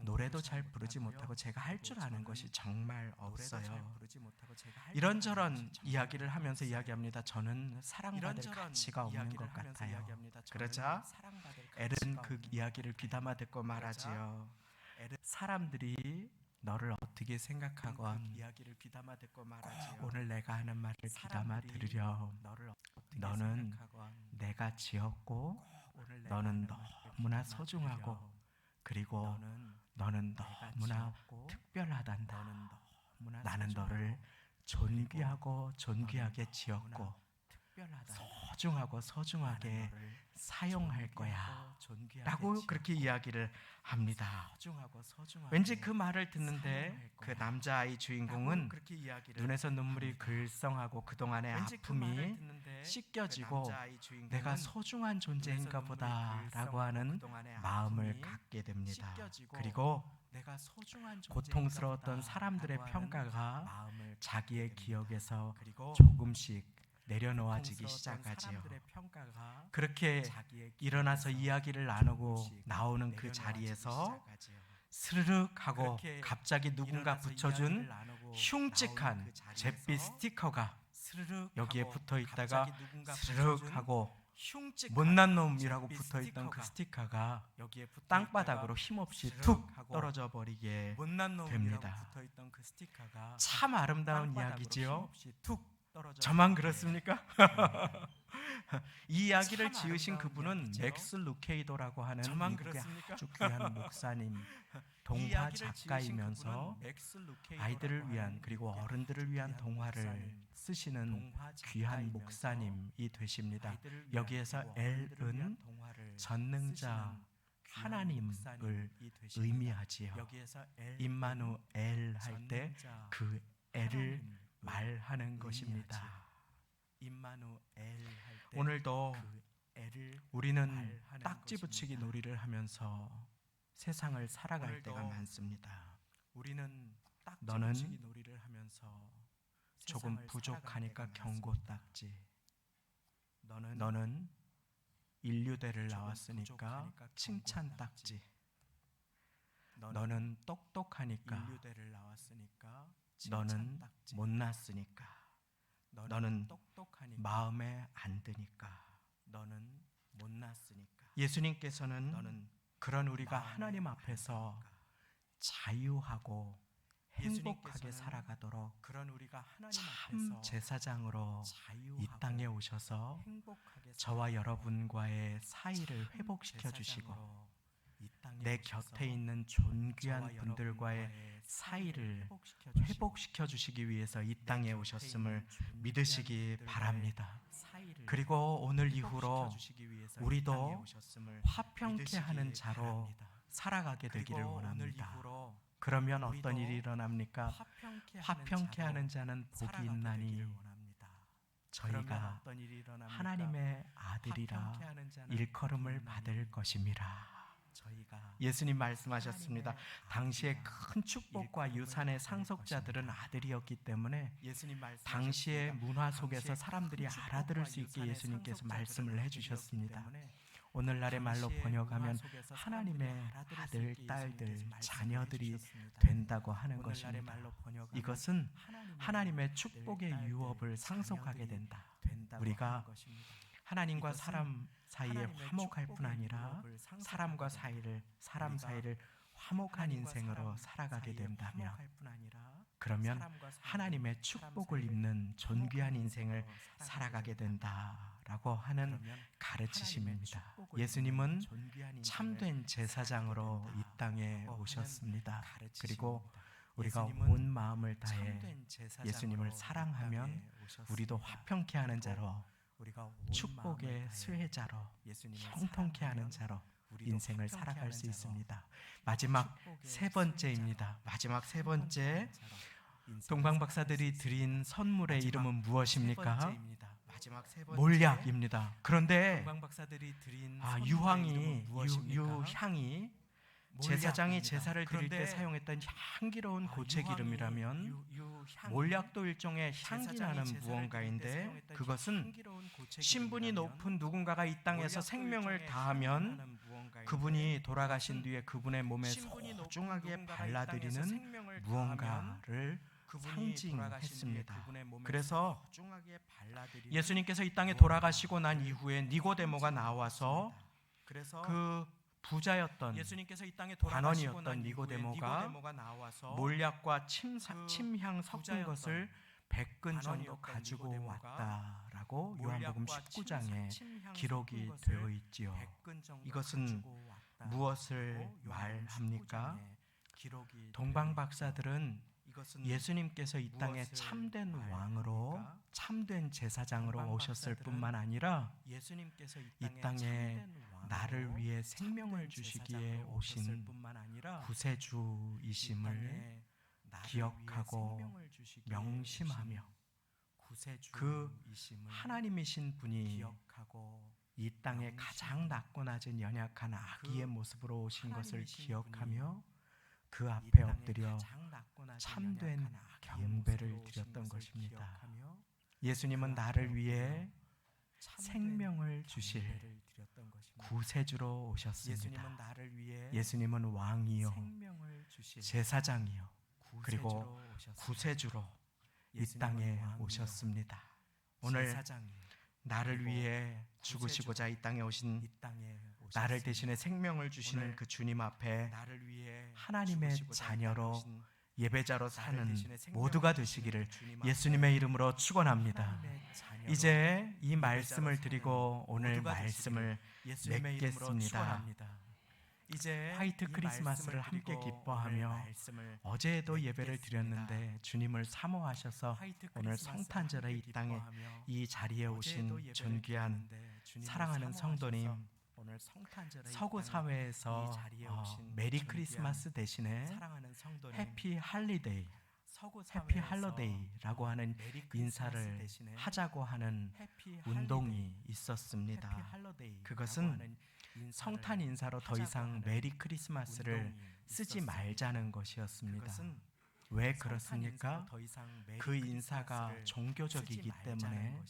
노래도 잘 부르지 못하고 제가 할 줄 아는 것이 정말 없어요. 이런저런 이야기를 하면서 이야기합니다. 저는 사랑받을 가치가 없는 것 같아요. 그러자 엘은 그 이야기를 귀담아 듣고 말하지요. 사람들이 너를 어떻게 생각하건 오늘 내가 하는 말을 귀담아 들으렴. 너는 내가 지었고 너는 너무나 소중하고 그리고 너는 너무나 특별하단다. 나는 너를 존귀하고 존귀하게 지었고 소중하고 소중하게 사용할 거야 라고 그렇게 이야기를 합니다. 왠지 그 말을 듣는데 그 남자아이 주인공은 눈에서 눈물이 글썽하고 그동안의 아픔이 씻겨지고 내가 소중한 존재인가 보다 라고 하는 마음을 갖게 됩니다. 그리고 고통스러웠던 사람들의 평가가 자기의 기억에서 조금씩 내려놓아지기 시작하지요. 그렇게 일어나서 이야기를 나누고 나오는 그 자리에서 스르륵 하고 갑자기 누군가 붙여준 흉측한 잿빛 스티커가 여기에 붙어 있다가 스르륵 하고 못난 놈이라고 붙어 있던 그 스티커가 땅바닥으로 힘없이 툭 떨어져 버리게 됩니다. 참 아름다운 이야기지요. 저만 그렇습니까? 이 이야기를 지으신 그분은 맥스 루케이도라고 하는 미국의 아주 귀한 목사님, 동화 작가이면서 아이들을 위한 그리고 어른들을 위한 동화를 쓰시는 귀한 목사님이 되십니다. 여기에서 엘은 전능자 하나님을 의미하지요. 임마누엘 할 때 그 엘을 말하는 것입니다. 오늘도 우리는 딱지 붙이기 놀이를 하면서 세상을 살아갈 때가 많습니다. 너는 조금 부족하니까 경고 딱지, 너는 인류대를 나왔으니까 칭찬 딱지, 너는 똑똑하니까, 너는 못났으니까, 너는 마음에 안 드니까, 예수님께서는 그런 우리가 하나님 앞에서 자유하고 행복하게 살아가도록 참 제사장으로 이 땅에 오셔서 저와 여러분과의 사이를 회복시켜 주시고 내 곁에 있는 존귀한 분들과의 사이를 회복시켜 주시기 위해서 이 땅에 오셨음을 믿으시기 바랍니다. 그리고 오늘 이후로 우리도 화평케 하는 자로 살아가게 되기를 원합니다. 그러면 어떤 일이 일어납니까? 화평케 하는 자는 복이 있나니 저희가 하나님의 아들이라 일컬음을 받을 것임이라. 예수님 말씀하셨습니다. 당시의 큰 축복과 유산의 상속자들은 아들이었기 때문에 당시의 문화 속에서 사람들이 알아들을 수 있게 예수님께서 말씀을 해주셨습니다. 오늘날의 말로 번역하면 하나님의 아들, 딸들, 자녀들이 된다고 하는 것입니다. 이것은 하나님의 축복의 유업을 상속하게 된다. 우리가 하나님과 사람 사이에 화목할 뿐 아니라 사람과 사람 사이를 화목한 인생으로 살아가게 된다면, 그러면 하나님의 축복을 입는 존귀한 인생을 살아가게 된다라고 하는 가르치심입니다. 예수님은 참된 제사장으로 이 땅에 오셨습니다. 그리고 우리가 온 마음을 다해 예수님을 사랑하면 우리도 화평케 하는 자로, 축복의 수혜자로, 형통케 하는 자로 인생을 살아갈 수 있습니다. 마지막 세 번째입니다. 마지막 세 번째, 동방 박사들이 드린 선물의 이름은 무엇입니까? 몰약입니다. 그런데 유향이 제사장이 제사를 드릴 때 사용했던 향기로운 고체기름이라면 몰약도 일종의 향기나는 무언가인데, 그것은 신분이 높은 누군가가 이 땅에서 생명을 다하면 그분이 돌아가신 뒤에 그분의 몸에 소중하게 발라드리는 무언가를 상징했습니다. 그래서 예수님께서 이 땅에 돌아가시고 난 이후에 니고데모가 나와서 그 부자였던 관원이었던 니고데모가 몰약과 침향 섞은 것을 100근 정도 가지고 왔다라고 요한복음 19장에 기록이 되어 있지요. 이것은 무엇을 말합니까? 동방 박사들은 예수님께서 이 땅에 참된 왕으로 참된 제사장으로 오셨을 뿐만 아니라 이 땅에 나를 위해 생명을 주시기에 오신 구세주이심을 기억하고 명심하며 그 하나님이신 분이 이 땅에 가장 낮고 낮은 연약한 아기의 모습으로 오신 것을 기억하며 그 앞에 엎드려 참된 경배를 드렸던 것입니다. 예수님은 나를 위해 생명을 주실 구세주로 오셨습니다. 예수님은 왕이요 제사장이요 그리고 구세주로 이 땅에 오셨습니다. 오늘 나를 위해 죽으시고자 이 땅에 오신 나를 대신해 생명을 주시는 그 주님 앞에 하나님의 자녀로 예배자로 사는 모두가 되시기를 예수님의 이름으로 축원합니다. 이제 이 말씀을 드리고 오늘 말씀을 맺겠습니다. 화이트 크리스마스를 함께 기뻐하며 어제도 예배를 드렸는데 주님을 사모하셔서 오늘 성탄절에 이 땅에 이 자리에 오신 존귀한 사랑하는 성도님, 서구 사회에서 메리 크리스마스 대신에 해피 할리데이, 해피 할로데이라고 하는 인사를 하자고 하는 운동이 있었습니다. 그것은 성탄 인사로 더 이상 메리 크리스마스를 쓰지 말자는 것이었습니다. 왜 그렇습니까? 그 인사가 종교적이기 때문에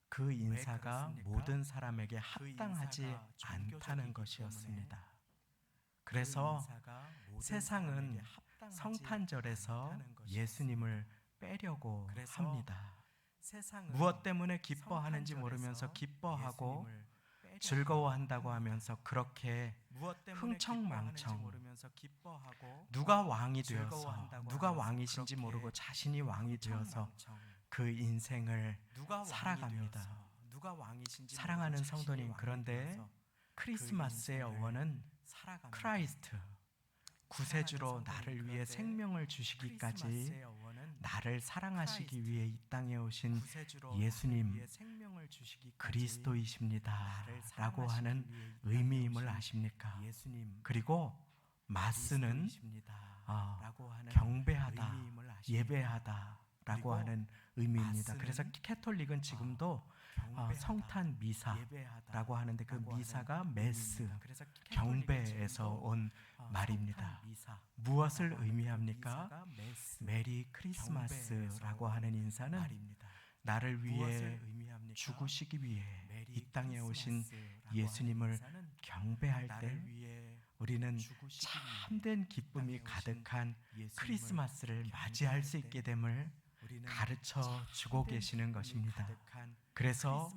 그 인사가 모든 사람에게 합당하지 않다는 것이었습니다. 그래서 세상은 성탄절에서 예수님을 빼려고 합니다. 무엇 때문에 기뻐하는지 모르면서 기뻐하고 즐거워한다고 하면서 그렇게 흥청망청 누가 왕이 되어서 누가 왕이신지 모르고 자신이 왕이 되어서 그 인생을 살아갑니다. 사랑하는 성도님, 그런데 크리스마스의 어원은 크라이스트, 구세주로 나를 위해 생명을 주시기까지 나를 사랑하시기 위해 이 땅에 오신 예수님 그리스도이십니다 라고 하는 의미임을 아십니까? 그리고 마스는 경배하다, 예배하다 라고 하는 의미입니다. 그래서 캐톨릭은 지금도 성탄 미사라고 하는데 그 미사가 메스, 경배에서 온 말입니다. 무엇을 의미합니까? 메리 크리스마스라고 하는 인사는 나를 위해 죽으시기 위해 이 땅에 오신 예수님을 경배할 때 우리는 참된 기쁨이 가득한 크리스마스를 맞이할 수 있게 됨을 가르쳐 주고 계시는 것입니다. 그래서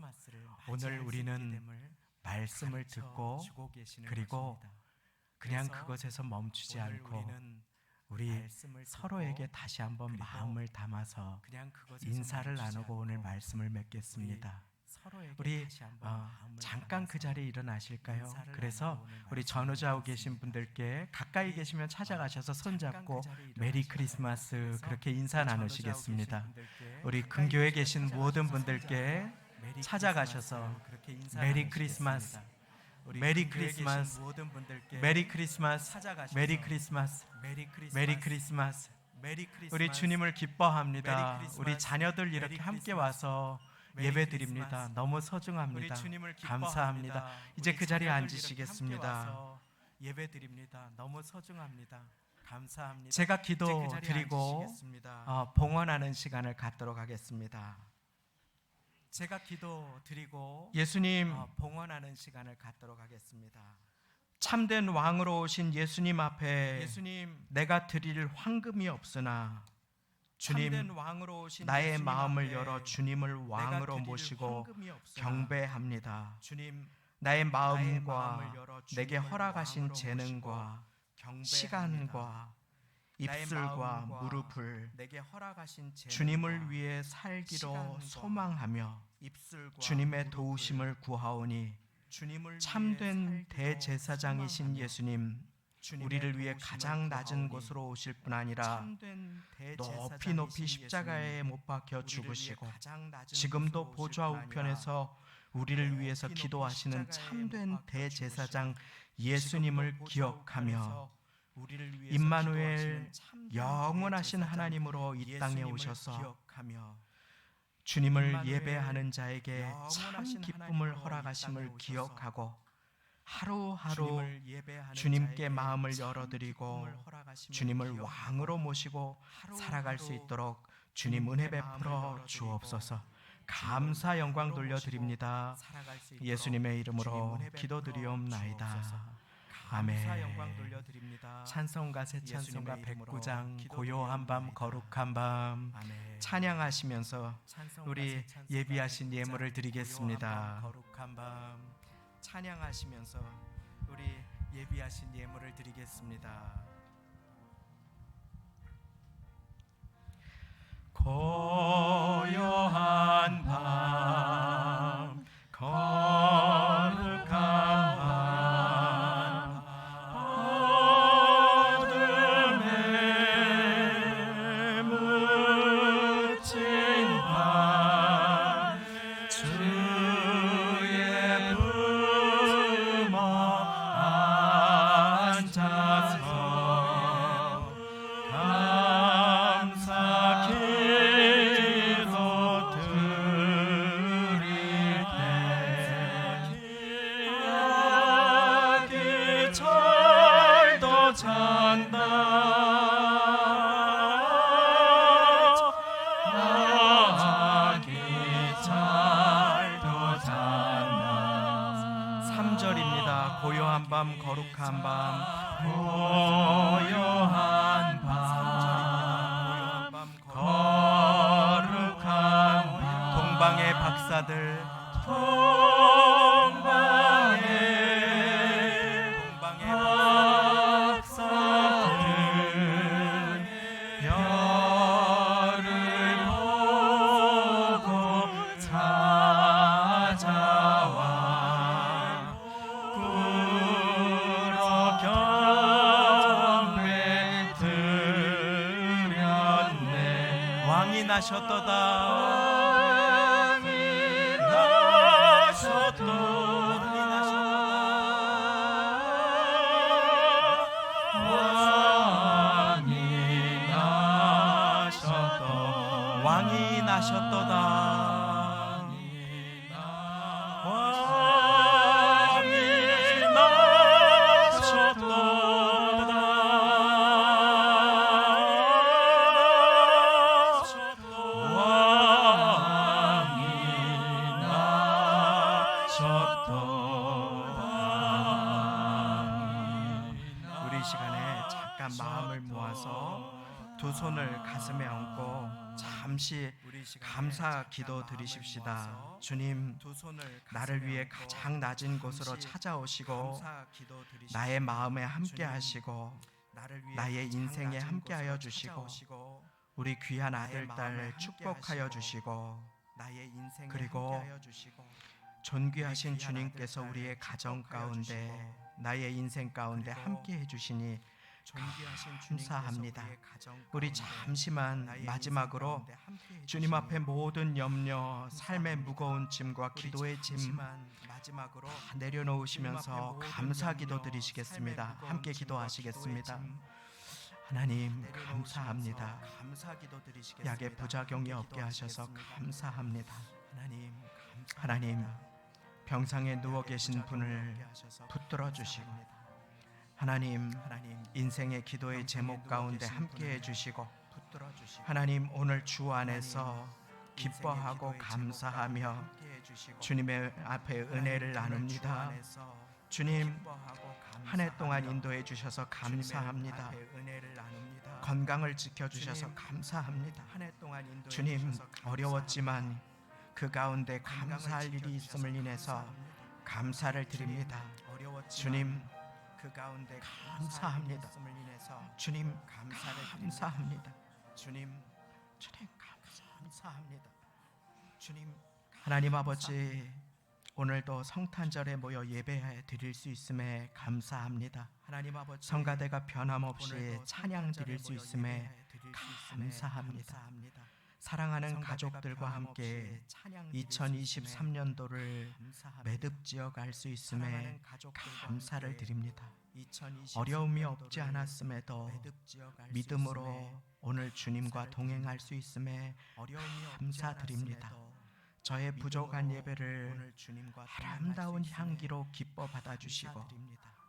오늘 우리는 말씀을 듣고 그리고 그냥 그것에서 멈추지 않고 우리 서로에게 다시 한번 마음을 담아서 인사를 나누고 오늘 말씀을 맺겠습니다. 우리 잠깐 그 자리에 일어나실까요? 그래서 우리 전우자하고 계신 분들께 가까이 계시면 찾아가셔서 손잡고 메리 크리스마스 그렇게 인사 나누시겠습니다. 우리 근교에 계신 모든 분들께 찾아가셔서 메리 크리스마스, 메리 크리스마스, 메리 크리스마스, 메리 크리스마스, 메리 크리스마스. 우리 주님을 기뻐합니다. 우리 자녀들 이렇게 함께 와서 예배드립니다. 너무 소중합니다. 감사합니다. 이제 그 자리에 앉으시겠습니다. 예배드립니다. 너무 소중합니다. 감사합니다. 제가 기도 드리고 봉헌하는 시간을 갖도록 하겠습니다. 제가 기도 드리고 예수님 봉헌하는 시간을 갖도록 하겠습니다. 참된 왕으로 오신 예수님 앞에 내가 드릴 황금이 없으나 주님, 나의 마음을 열어 주님을 왕으로 모시고 경배합니다. 나의 마음과 내게 허락하신 재능과 시간과 입술과 무릎을 내게 허락하신 주님을 위해 살기로 소망하며 주님의 도우심을 구하오니 참된 대제사장이신 예수님, 우리를 위해 가장 낮은 곳으로 오실 뿐 아니라 높이 높이 십자가에 못 박혀 죽으시고 지금도 보좌 우편에서 우리를 위해서 기도하시는 참된 대제사장 예수님을 기억하며 임마누엘 영원하신 하나님으로 이 땅에 오셔서 주님을 예배하는 자에게 참 기쁨을 허락하심을 기억하고 하루하루 주님께 마음을 열어드리고 주님을 왕으로 모시고 살아갈 수 있도록 주님 은혜 베풀어 주옵소서. 감사 영광 돌려드립니다. 예수님의 이름으로 기도드리옵나이다. 아멘. 찬송가 새 찬송가 109장 고요한 밤 거룩한 밤 찬양하시면서 우리 예비하신 예물을 드리겠습니다. 거룩한 밤 찬양하시면서 우리 예비하신 예물을 드리겠습니다. 고요한 밤 거룩한 밤 어둠에 묻힌 밤 주의 품어 앉아서 감사 기도 드릴 때 아기 잘도 잔다 아기 잘도 잔다 3절입니다. 고요한 밤 거룩한 밤 고요한 밤 거룩한 밤 동방의 박사들 동방의 박사들 별을 보고 찾아와 꿇어 경배 드렸네. 왕이 나셨도다. 왕이 나셨도다. 우리 시간에 잠깐 마음을 모아서 두 손을 가슴에 얹고 잠시 감사 기도 드리십시다. 주님, 나를 위해 가장 낮은 곳으로 찾아오시고 나의 마음에 함께 하시고 나의 인생에 함께 하여 주시고 우리 귀한 아들, 딸 축복하여 주시고 그리고 존귀하신 주님께서 우리의 가정 가운데 나의 인생 가운데 함께 해주시니 감사합니다. 우리 잠시만 마지막으로 주님 앞에 모든 염려, 삶의 무거운 짐과 기도의 짐 내려놓으시면서 감사 기도 드리시겠습니다. 함께 기도하시겠습니다. 하나님 감사합니다. 약의 부작용이 없게 하셔서 감사합니다. 하나님 병상에 누워 계신 분을 붙들어 주시고 하나님 인생의 기도의 제목 가운데 함께 해주시고 하나님 오늘 주 안에서 기뻐하고 감사하며 주님의 앞에 은혜를 나눕니다. 주님 한 해 동안 인도해 주셔서 감사합니다. 건강을 지켜주셔서 감사합니다. 주님 어려웠지만 그 가운데 감사할 일이 있음을 인해서 감사를 드립니다. 주님 그 가운데 감사합니다. 감사함을 인해서 주님 감사를 감사합니다. 주님 주님 감사합니다. 주님 하나님 아버지, 오늘도 성탄절에 모여 예배 드릴 수 있음에 감사합니다. 하나님 아버지 성가대가 변함없이 오늘도 찬양 드릴 수 있음에 예배 드릴 수 있음에 감사합니다. 사랑하는 가족들과 함께 2023년도를 매듭지어 갈 수 있음에 감사를 드립니다. 어려움이 없지 않았음에도 믿음으로 오늘 주님과 동행할 수 있음에 감사드립니다. 저의 부족한 예배를 아름다운 향기로 기뻐 받아주시고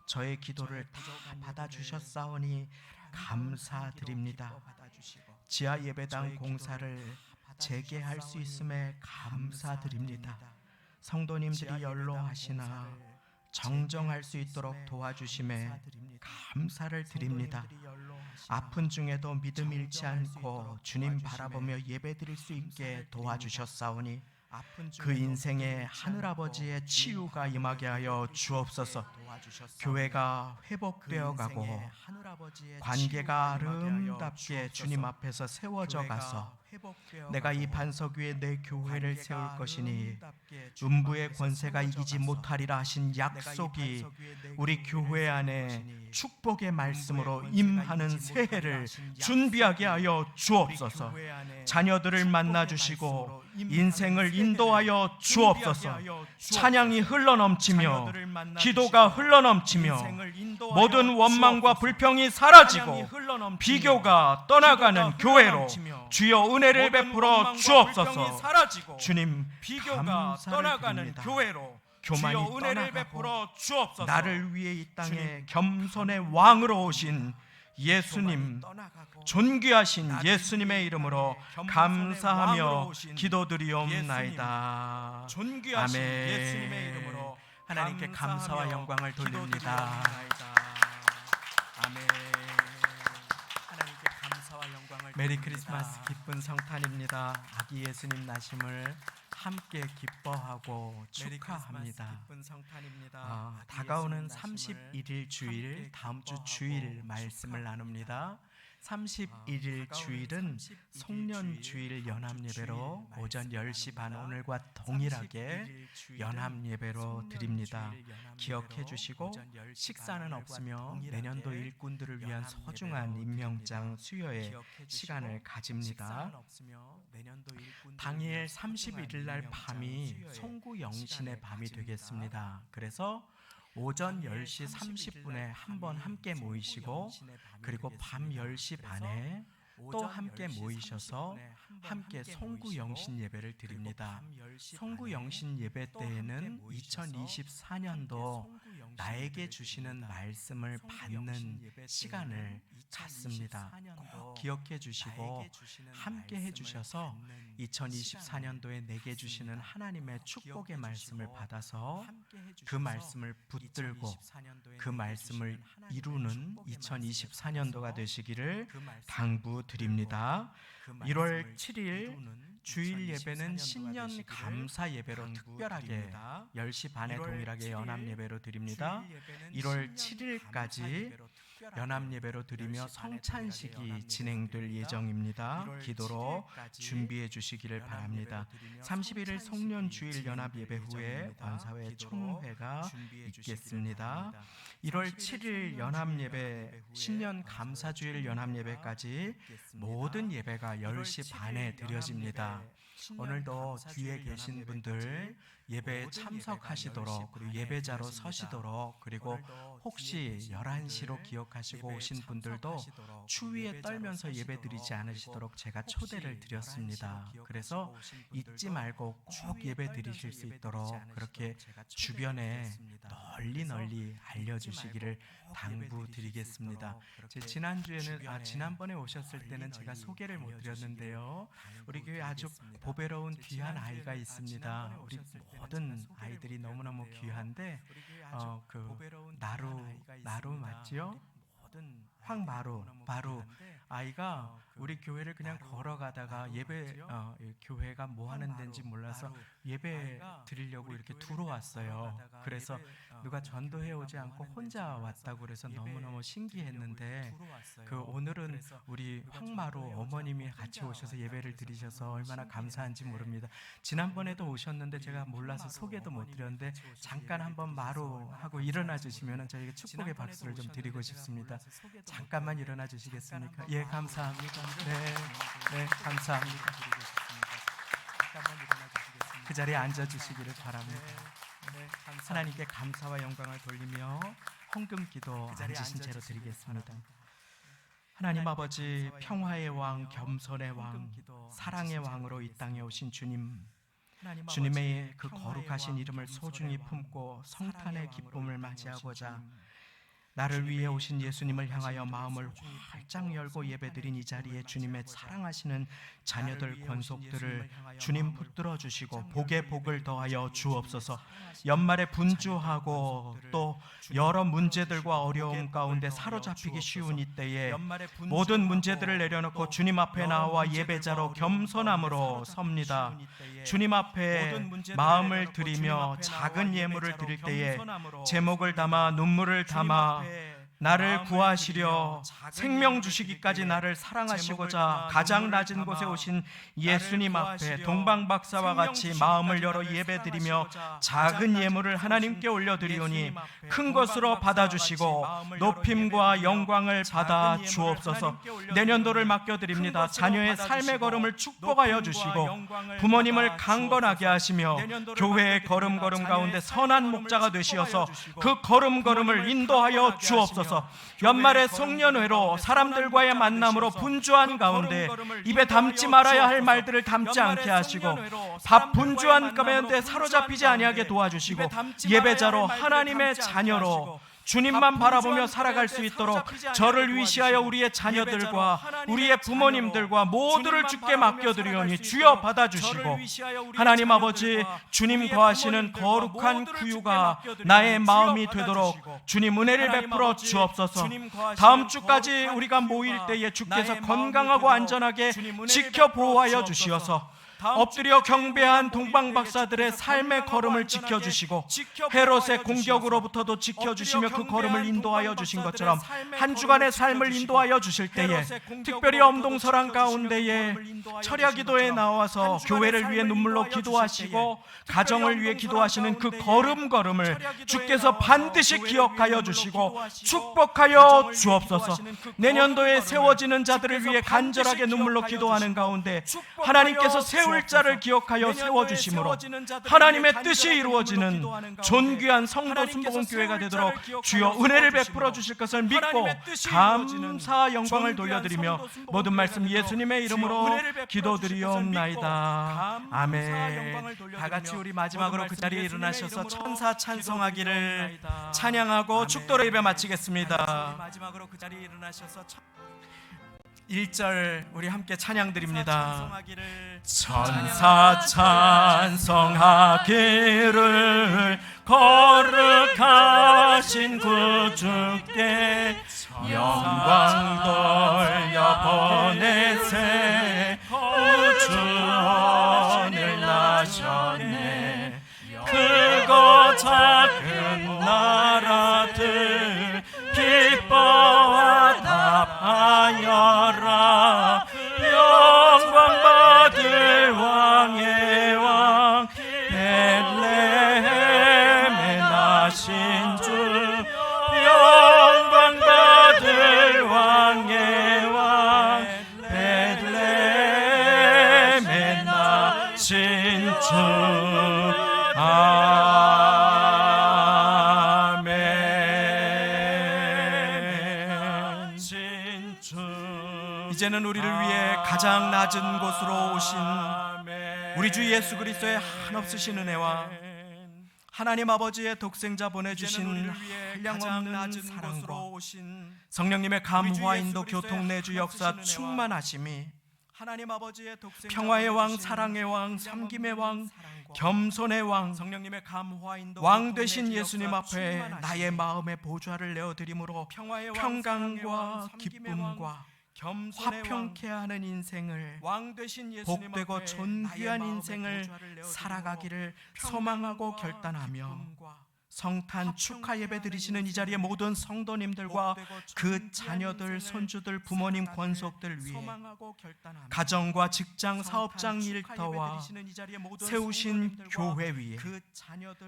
저의 기도를 다 받아주셨사오니 감사드립니다. 지하 예배당 공사를 재개할 수 있음에 감사드립니다. 성도님들이 연로하시나 정정할 수 있도록 도와주심에 감사를 드립니다. 아픈 중에도 믿음 잃지 않고 주님 바라보며 예배드릴 수 있게 도와주셨사오니 그 인생에 하늘아버지의 치유가 임하게 하여 주옵소서. 교회가 회복되어 가고 관계가 아름답게 주님 앞에서 세워져 가서 내가 이 반석 위에 내 교회를 세울 것이니 음부의 권세가 이기지 못하리라 하신 약속이 우리 교회 안에 축복의 말씀으로 임하는 새해를 준비하게 하여 주옵소서. 자녀들을 만나 주시고 인생을 인도하여 주옵소서. 찬양이 흘러넘치며 기도가 흘러넘치며 모든 원망과 불평이 사라지고 비교가 떠나가는 교회로 주여 은혜를 베풀어 주옵소서. 주님 감사를 드립니다. 교만이 떠나가고 나를 위해 이 땅에 겸손의 왕으로 오신 예수님, 존귀하신 예수님의 이름으로 감사하며 기도드리옵나이다. 아멘. 하나님께 감사와 영광을 돌립니다. 아멘. 하나님께 감사와 영광을 메리 돌립니다. 크리스마스, 기쁜 성탄입니다. 아기 예수님 나심을 함께 기뻐하고 메리 크리스마스, 축하합니다. 기쁜 성탄입니다. 아기 다가오는 예수님 나심을 31일 주일, 함께 다음 주 기뻐하고 주일 말씀을 축하합니다. 나눕니다. 31일 주일은 송년 주일 연합 예배로 오전 10시 반 오늘과 동일하게 연합 예배로 드립니다. 기억해 주시고 식사는 없으며 내년도 일꾼들을 위한 소중한 임명장 수여의 시간을 가집니다. 당일 31일 날 밤이 송구 영신의 밤이 되겠습니다. 그래서 오전 10시 30분에 한번 함께 모이시고 그리고 밤 10시 반에 또 함께 모이셔서 함께 송구 영신 예배를 드립니다. 송구 영신 예배 때에는 2024년도 나에게 주시는 말씀을 받는 시간을 갖습니다. 꼭 기억해 주시고 함께 해 주셔서 2024년도에 내게 주시는 하나님의 축복의 말씀을 받아서 그 말씀을 붙들고 그 말씀을 이루는 2024년도가 되시기를 당부드립니다. 1월 7일 주일 예배는 신년 감사 예배로 특별하게 10시 반에 동일하게 연합 예배로 드립니다. 1월 7일까지 연합 예배로 드리며 성찬식이 진행될 예정입니다. 기도로 준비해 주시기를 바랍니다. 31일 송년 주일 연합 예배 후에 원사회 총회가 있겠습니다. 1월 7일 연합 예배, 신년 감사 주일 연합 예배까지 모든 예배가 10시 반에 드려집니다. 오늘도 뒤에 계신 분들 예배에 참석하시도록, 그리고 예배자로 서시도록, 그리고 혹시 11시로 기억하시고 오신 분들도 추위에 떨면서 예배드리지 않으시도록 제가 초대를 드렸습니다. 그래서 잊지 말고 꼭 예배드리실 수 있도록 그렇게 주변에 널리 알려주시기를 당부드리겠습니다. 지난번에 오셨을 때는 제가 소개를 못 드렸는데요. 우리 교회 아주 보배로운 귀한 아이가 있습니다. 우리 모든 아이들이 너무너무 귀한데 나루 맞지요? 황마루 마루 아이가 우리 교회를 그냥 걸어가다가 예배 교회가 뭐 하는 데인지 몰라서 예배 드리려고 이렇게 들어왔어요. 그래서 누가 전도해 오지 않고 혼자 왔다고 그래서 너무너무 신기했는데 그 오늘은 우리 황마루 어머님이 같이 오셔서 예배를 드리셔서 얼마나 감사한지 모릅니다. 지난번에도 오셨는데 제가 몰라서 소개도 못 드렸는데 잠깐 한번 마루 하고 일어나 주시면 저희가 축복의 박수를 좀 드리고 싶습니다. 잠깐만 일어나 주시겠습니까? 예, 감사합니다. 네, 감사합니다. 그 자리에 앉아 주시기를 바랍니다. 하나님께 감사와 영광을 돌리며 헌금 기도 앉으신 채로 드리겠습니다. 하나님 아버지, 평화의 왕, 겸손의 왕, 사랑의 왕으로 이 땅에 오신 주님, 주님의 그 거룩하신 이름을 소중히 품고 성탄의 기쁨을 맞이하고자 나를 위해 오신 예수님을 향하여 마음을 활짝 열고 예배드린 이 자리에 주님의 사랑하시는 자녀들 권속들을 주님 붙들어 주시고 복에 복을 더하여 주옵소서. 연말에 분주하고 또 여러 문제들과 어려움 가운데 사로잡히기 쉬운 이때에 모든 문제들을 내려놓고 주님 앞에 나와 예배자로 겸손함으로 섭니다. 주님 앞에 마음을 드리며 작은 예물을 드릴 때에 제목을 담아 눈물을 담아 나를 구하시려 생명 주시기까지 나를 사랑하시고자 가장 낮은 곳에 오신 예수님 앞에 동방박사와 같이 마음을 열어 예배드리며 작은 예물을 하나님께 올려드리오니 큰 것으로 받아주시고 높임과 영광을 받아 주옵소서. 내년도를 맡겨드립니다. 자녀의 삶의 걸음을 축복하여 주시고 부모님을 강건하게 하시며 교회의 걸음걸음 가운데 선한 목자가 되시어서 그 걸음걸음을 인도하여 주옵소서. 연말의 송년회로 사람들과의 만남으로 분주한 가운데 입에 담지 말아야 할 말들을 담지 않게 하시고 밥 분주한 가운데 사로잡히지 아니하게 도와주시고 예배자로 하나님의 자녀로 주님만 바라보며 살아갈 수 있도록 저를 위시하여 우리의 자녀들과 우리의 부모님들과 모두를 주께 맡겨드리오니 주여 받아주시고 하나님 아버지, 주님 거하시는 거룩한 구유가 나의 마음이 되도록 주님 은혜를 베풀어 주옵소서. 다음 주까지 우리가 모일 때에 주께서 건강하고 안전하게 지켜 보호하여 주시어서 엎드려 경배한 동방박사들의 삶의 걸음을 지켜주시고 헤롯의 공격으로부터도 지켜주시며 그 걸음을 인도하여 주신 것처럼 한 주간의 삶을 인도하여 주실 때에 특별히 엄동설한 가운데에 철야기도에 나와서 교회를 위해 눈물로 기도하시고 가정을 위해 기도하시는 그 걸음걸음을 주께서 반드시 기억하여 주시고 축복하여 주옵소서. 내년도에 세워지는 자들을 위해 간절하게 눈물로 기도하는 가운데 하나님께서 세울 자를 기억하여 세워주심으로 하나님의 뜻이 이루어지는 존귀한 성도 순복음교회가 되도록 주여 은혜를 베풀어 주실 것을 믿고 감사 영광을 돌려드리며 모든 말씀 예수님의 이름으로 기도드리옵나이다. 아멘. 다같이 우리 마지막으로 그 자리에 일어나셔서 천사 찬송하기를 찬양하고 축도로 예배 마치겠습니다. 마지막으로 그 자리에 일어나셔서 1절 우리 함께 찬양 드립니다. 천사 찬송하기를 거룩하신 구주께 영광 돌려 보내세 구주원을 나셨네. 크고 작은 나라들 기뻐와 답하여라. 영광 받을 왕의 왕 베들레헴에 나신 주. 영광 받을 왕의 왕 베들레헴에 나신 주. 이제는 우리를 위해 가장 낮은 곳으로 오신 우리 주 예수 그리스도의 한없으신 은혜와 하나님 아버지의 독생자 보내주신 한량없는 사랑과 성령님의 감화 인도 교통 내주 역사 충만하심이 하나님 아버지의 독생 평화의 왕, 사랑의 왕, 섬김의 왕, 겸손의 왕, 성령님의 감화 인도 왕 되신 예수님 앞에 나의 마음의 보좌를 내어드림으로 평화의 왕, 평강과 섬김의 왕, 기쁨과 겸손의 화평케 하는 인생을 왕 되신 예수님 복되고 앞에 존귀한 나의 마음의 인생을 보좌를 내어드리므로 살아가기를 소망하고 평강과 결단하며 기쁨과 성탄 축하 예배 드리시는 이 자리의 모든 성도님들과 그 자녀들, 손주들, 부모님, 권속들 위해 가정과 직장, 사업장 일터와 세우신 교회 위에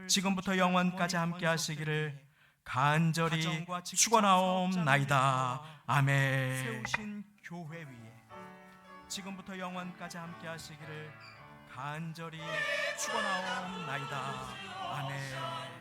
지금부터 영원까지 함께 하시기를 간절히 축원하옵나이다. 아멘. 세우신 교회 위에 지금부터 영원까지 함께 하시기를 간절히 축원하옵나이다. 아멘.